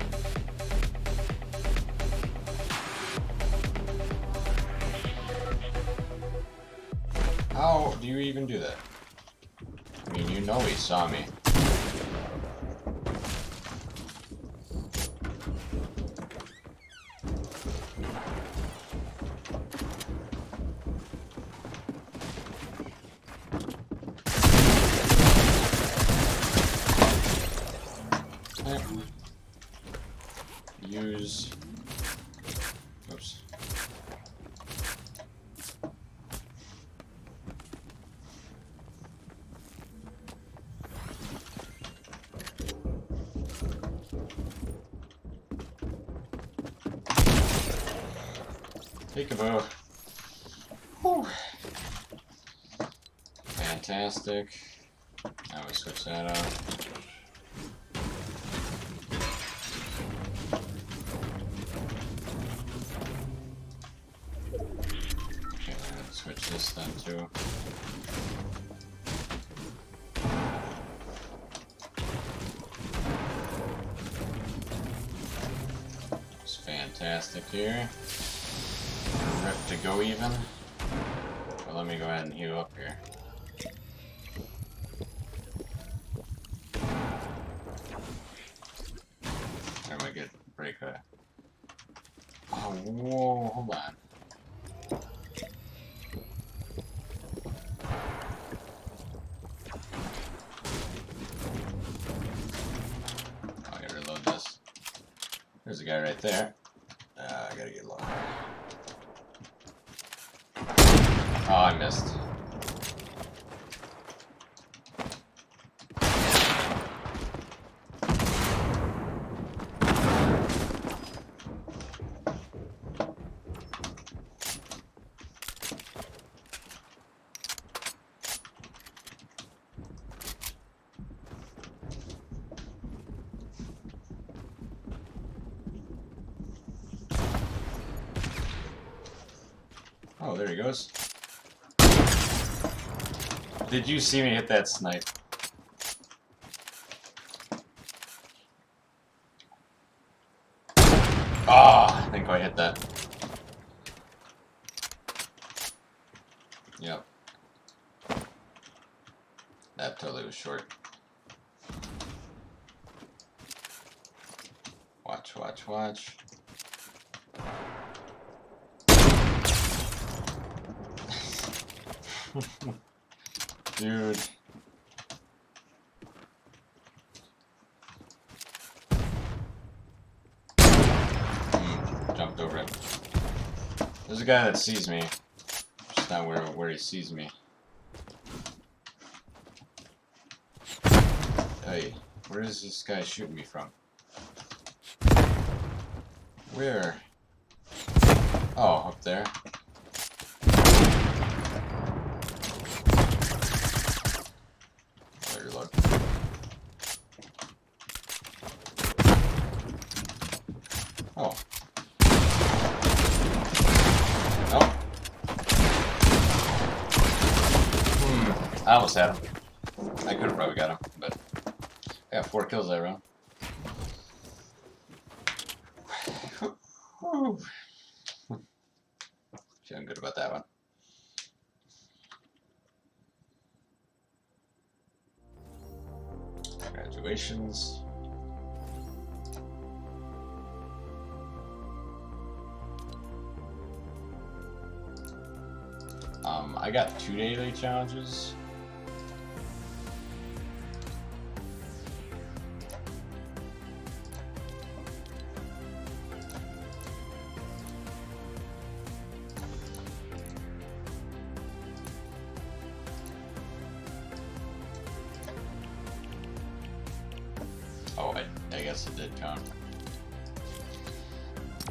How do you even do that? I mean, you know he saw me. Use... Oops. Peekaboo. Whew. Fantastic. Now we switch that up. Okay, let's switch this then too. It's fantastic here. Rip to go even. But let me go ahead and heal up here. There we get break that. Oh, whoa, hold on. I gotta reload this. There's a guy right there. I gotta get low. Oh, I missed. Oh, there he goes. Did you see me hit that snipe? Ah, I think I hit that. Yep. That totally was short. Watch, watch, watch. Dude. Jumped over it. There's a guy that sees me. Just not where he sees me. Hey, where is this guy shooting me from? Where? Oh, up there. There you look. Oh. Oh. I almost had him. I could have probably got him, but I got 4 kills that round. Feeling good about that one. Congratulations. I got 2 daily challenges. Oh, I guess it did count.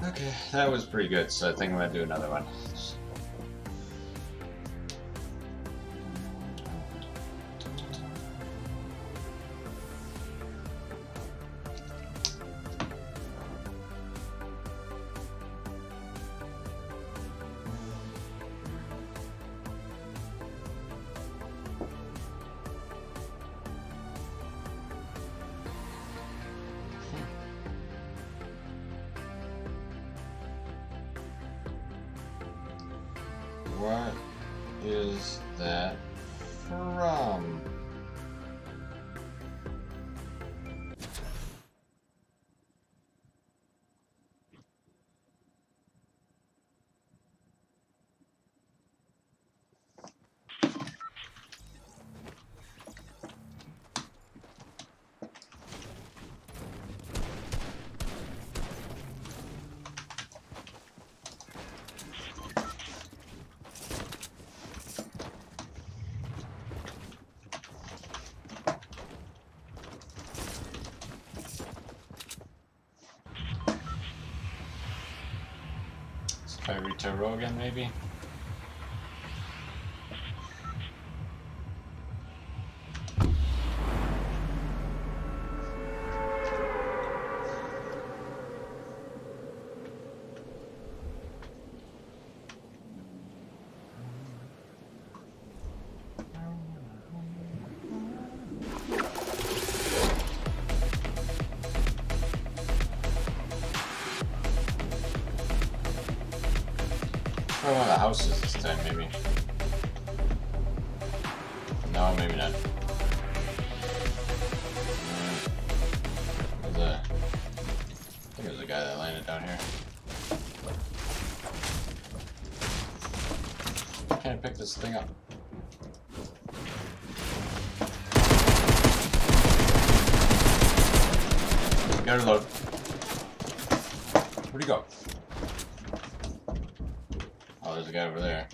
Okay, that was pretty good, so I think I'm gonna do another one. What is that from? Try row again, maybe? Try one of the houses this time, maybe. No, maybe not. I think it was a guy that landed down here. I can't pick this thing up. Gotta reload. Where'd he go? Oh, there's a guy over there.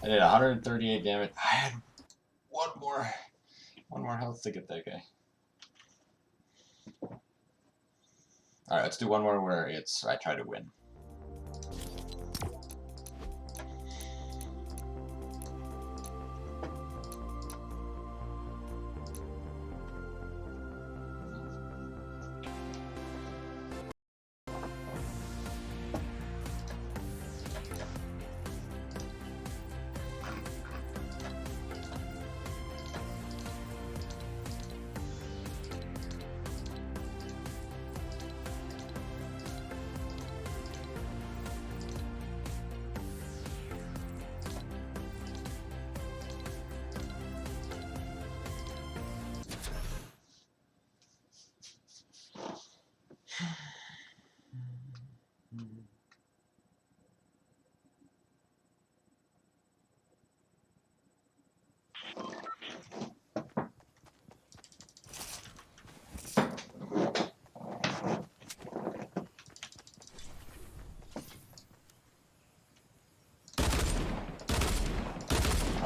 I did 138 damage. I had one more health to get that guy. Alright, let's do one more where it's I try to win.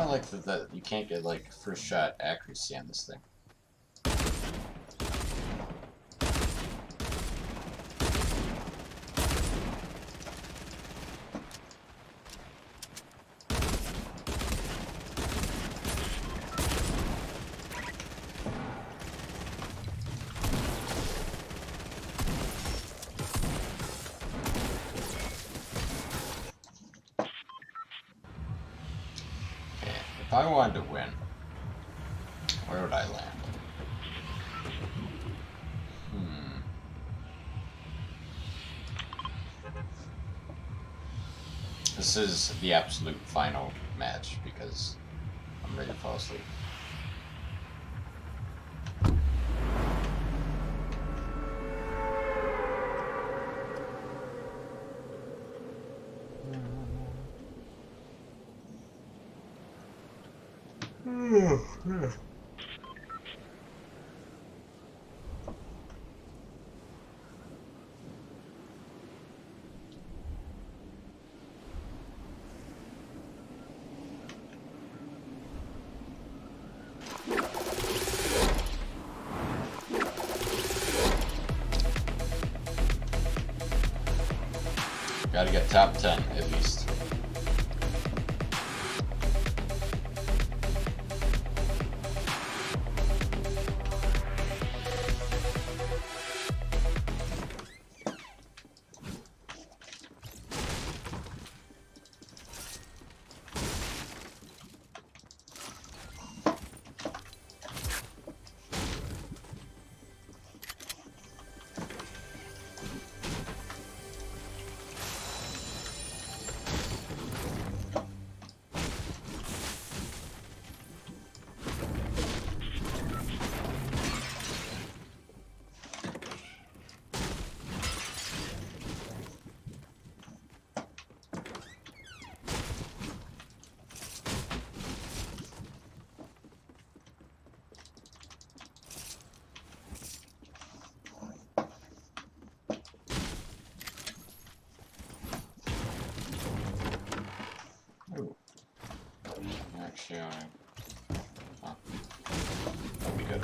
don't like that you can't get like first shot accuracy on this thing. If I wanted to win, where would I land? This is the absolute final match because I'm ready to fall asleep. Gotta get top 10 at least. Actually, that'd be good.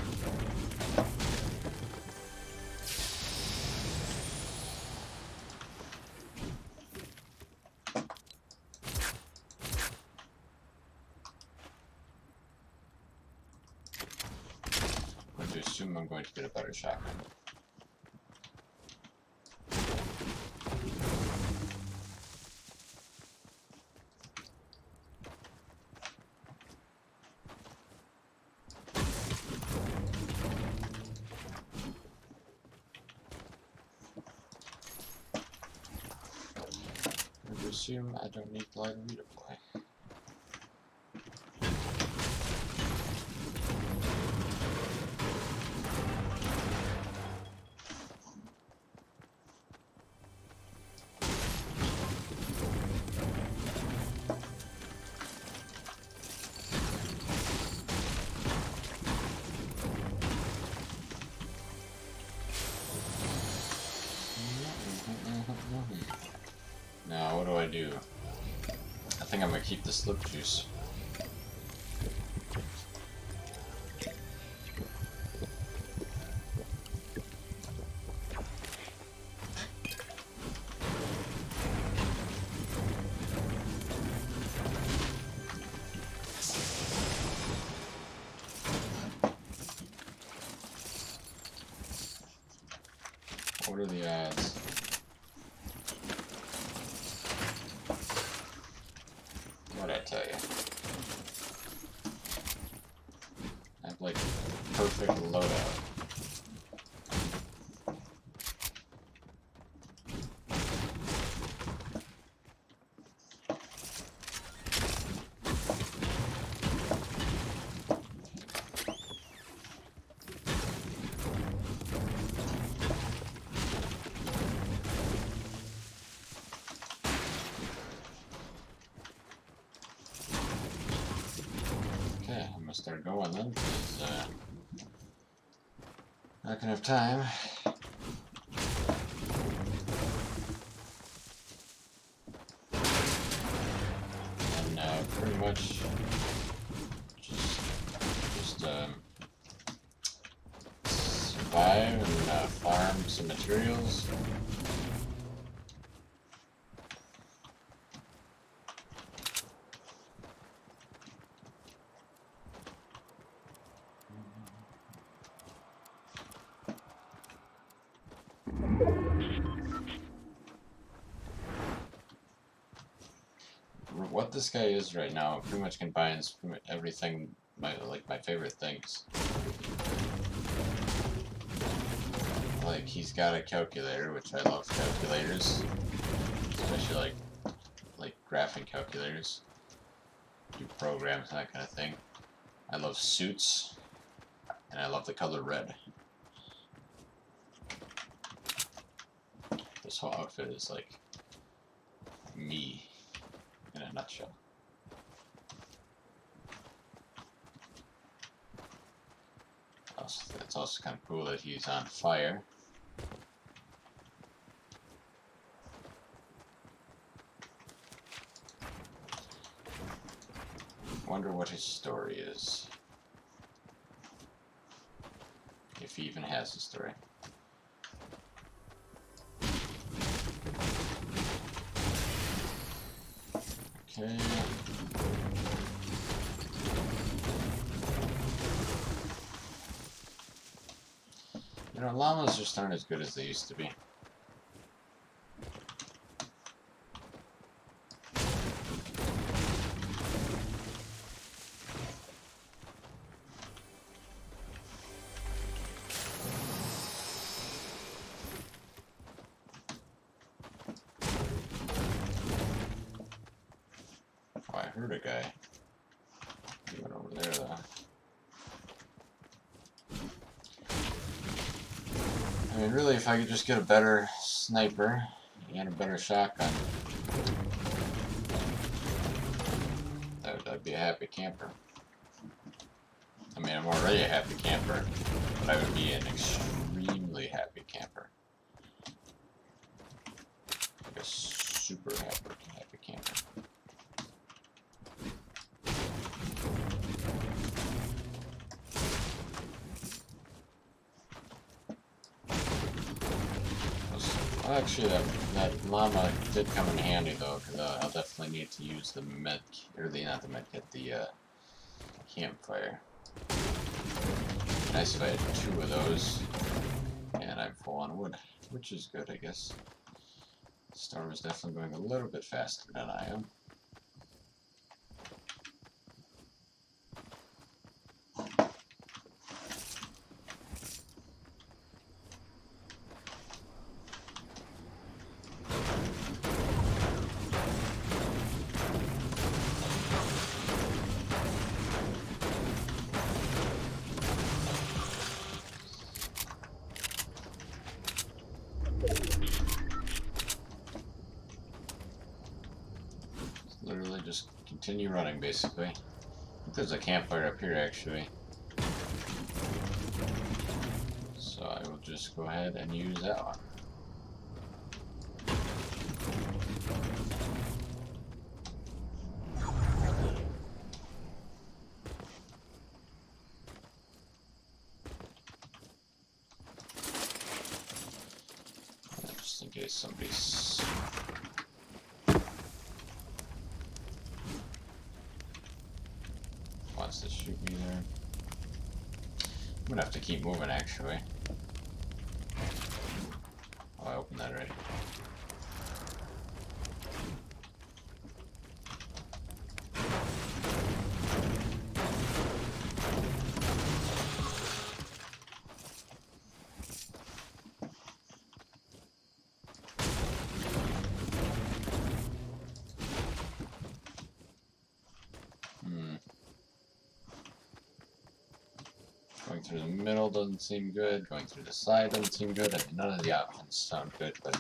I'm going to assume I'm going to get a better shotgun. Assume I don't need light and redeploy. Now, what do I do? I think I'm gonna keep the slip juice. What are the odds? What'd I tell you? I have like perfect loadout. Okay, I'm gonna start going then, because not gonna have time. And pretty much just survive and farm some materials. What this guy is right now pretty much combines everything, my favorite things. Like, he's got a calculator, which I love calculators, especially like graphing calculators, do programs and that kind of thing. I love suits, and I love the color red. This whole outfit is like me in a nutshell. It's also kind of cool that he's on fire. Wonder what his story is. If he even has a story. Okay. You know, llamas just aren't as good as they used to be. Oh, I heard a guy. He went over there though. I mean, really, if I could just get a better sniper and a better shotgun, I'd be a happy camper. I mean, I'm already a happy camper, but I would be an extremely happy camper. Like a super happy camper. Well, actually, that llama did come in handy though, because I'll definitely need to use the med, or not the med kit, the campfire. Nice if I had 2 of those, and I'm full on wood, which is good, I guess. The storm is definitely going a little bit faster than I am. Literally just continue running, basically. I think there's a campfire up here, actually. So I will just go ahead and use that one. Just in case somebody's... wants to shoot me there. I'm gonna have to keep moving, actually. Oh, I opened that already. Going through the middle doesn't seem good. Going through the side doesn't seem good. I mean, none of the options sound good, but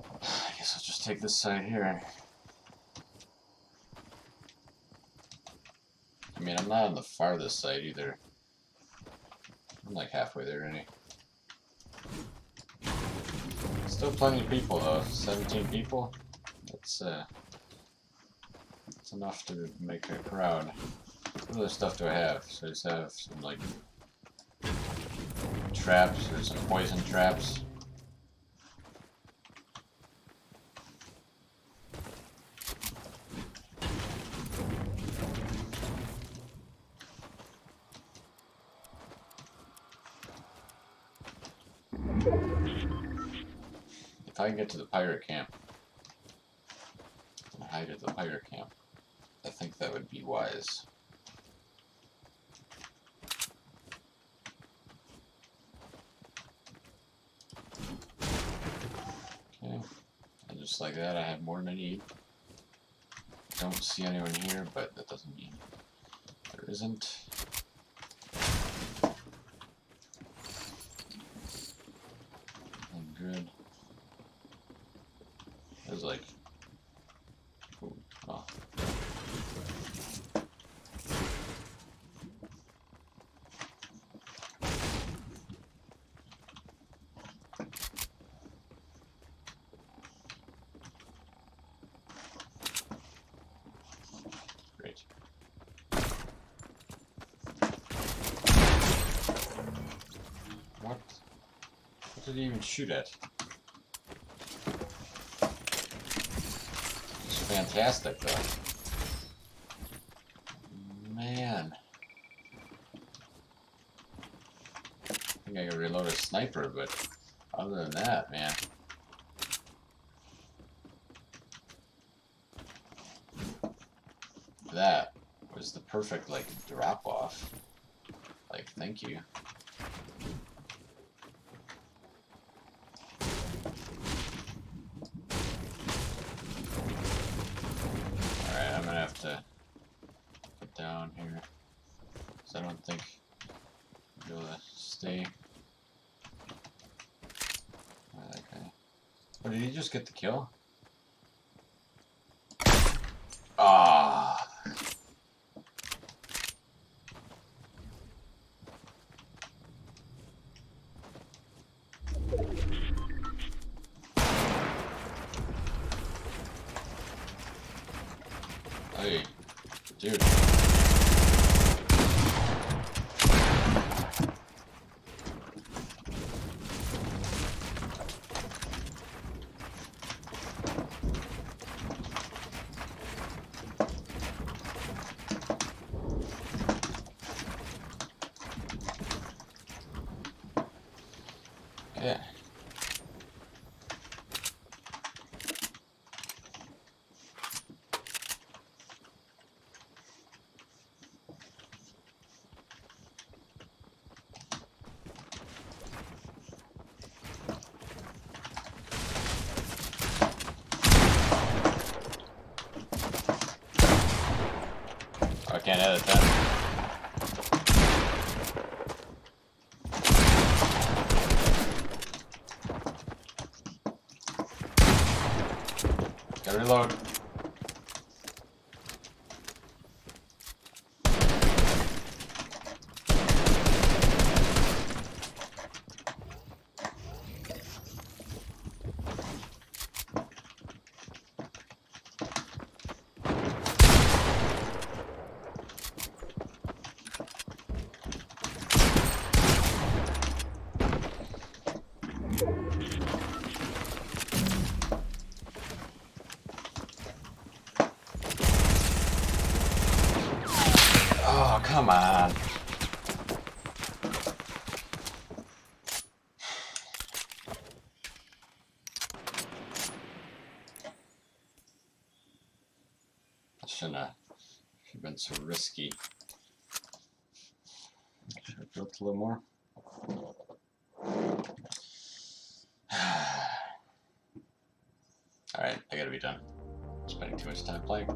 I guess I'll just take this side here. I mean, I'm not on the farthest side either. I'm like halfway there already. Still plenty of people though. 17 people. That's enough to make a crowd. What other stuff do I have? So I just have some, like, traps, or some poison traps. If I can get to the pirate camp, and hide at the pirate camp, I think that would be wise. Okay, and just like that, I have more than I need. Don't see anyone here, but that doesn't mean there isn't. I'm good. There's like, ooh, oh. Great. What? What did he even shoot at? It's fantastic, though. Man. I think I could reload a sniper, but other than that, man. That was the perfect, like, drop-off. Like, thank you. Alright, I'm gonna have to put down here, because I don't think I'll be able to stay. That guy. Oh, did he just get the kill? Ah. Hey, dude. Yeah. I can't edit that. Gotta reload. Oh, come on. I shouldn't have been so risky. Should have built a little more. Alright, I gotta be done. I'm spending too much time playing.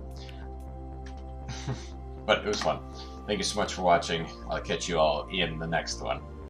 But it was fun. Thank you so much for watching. I'll catch you all in the next one.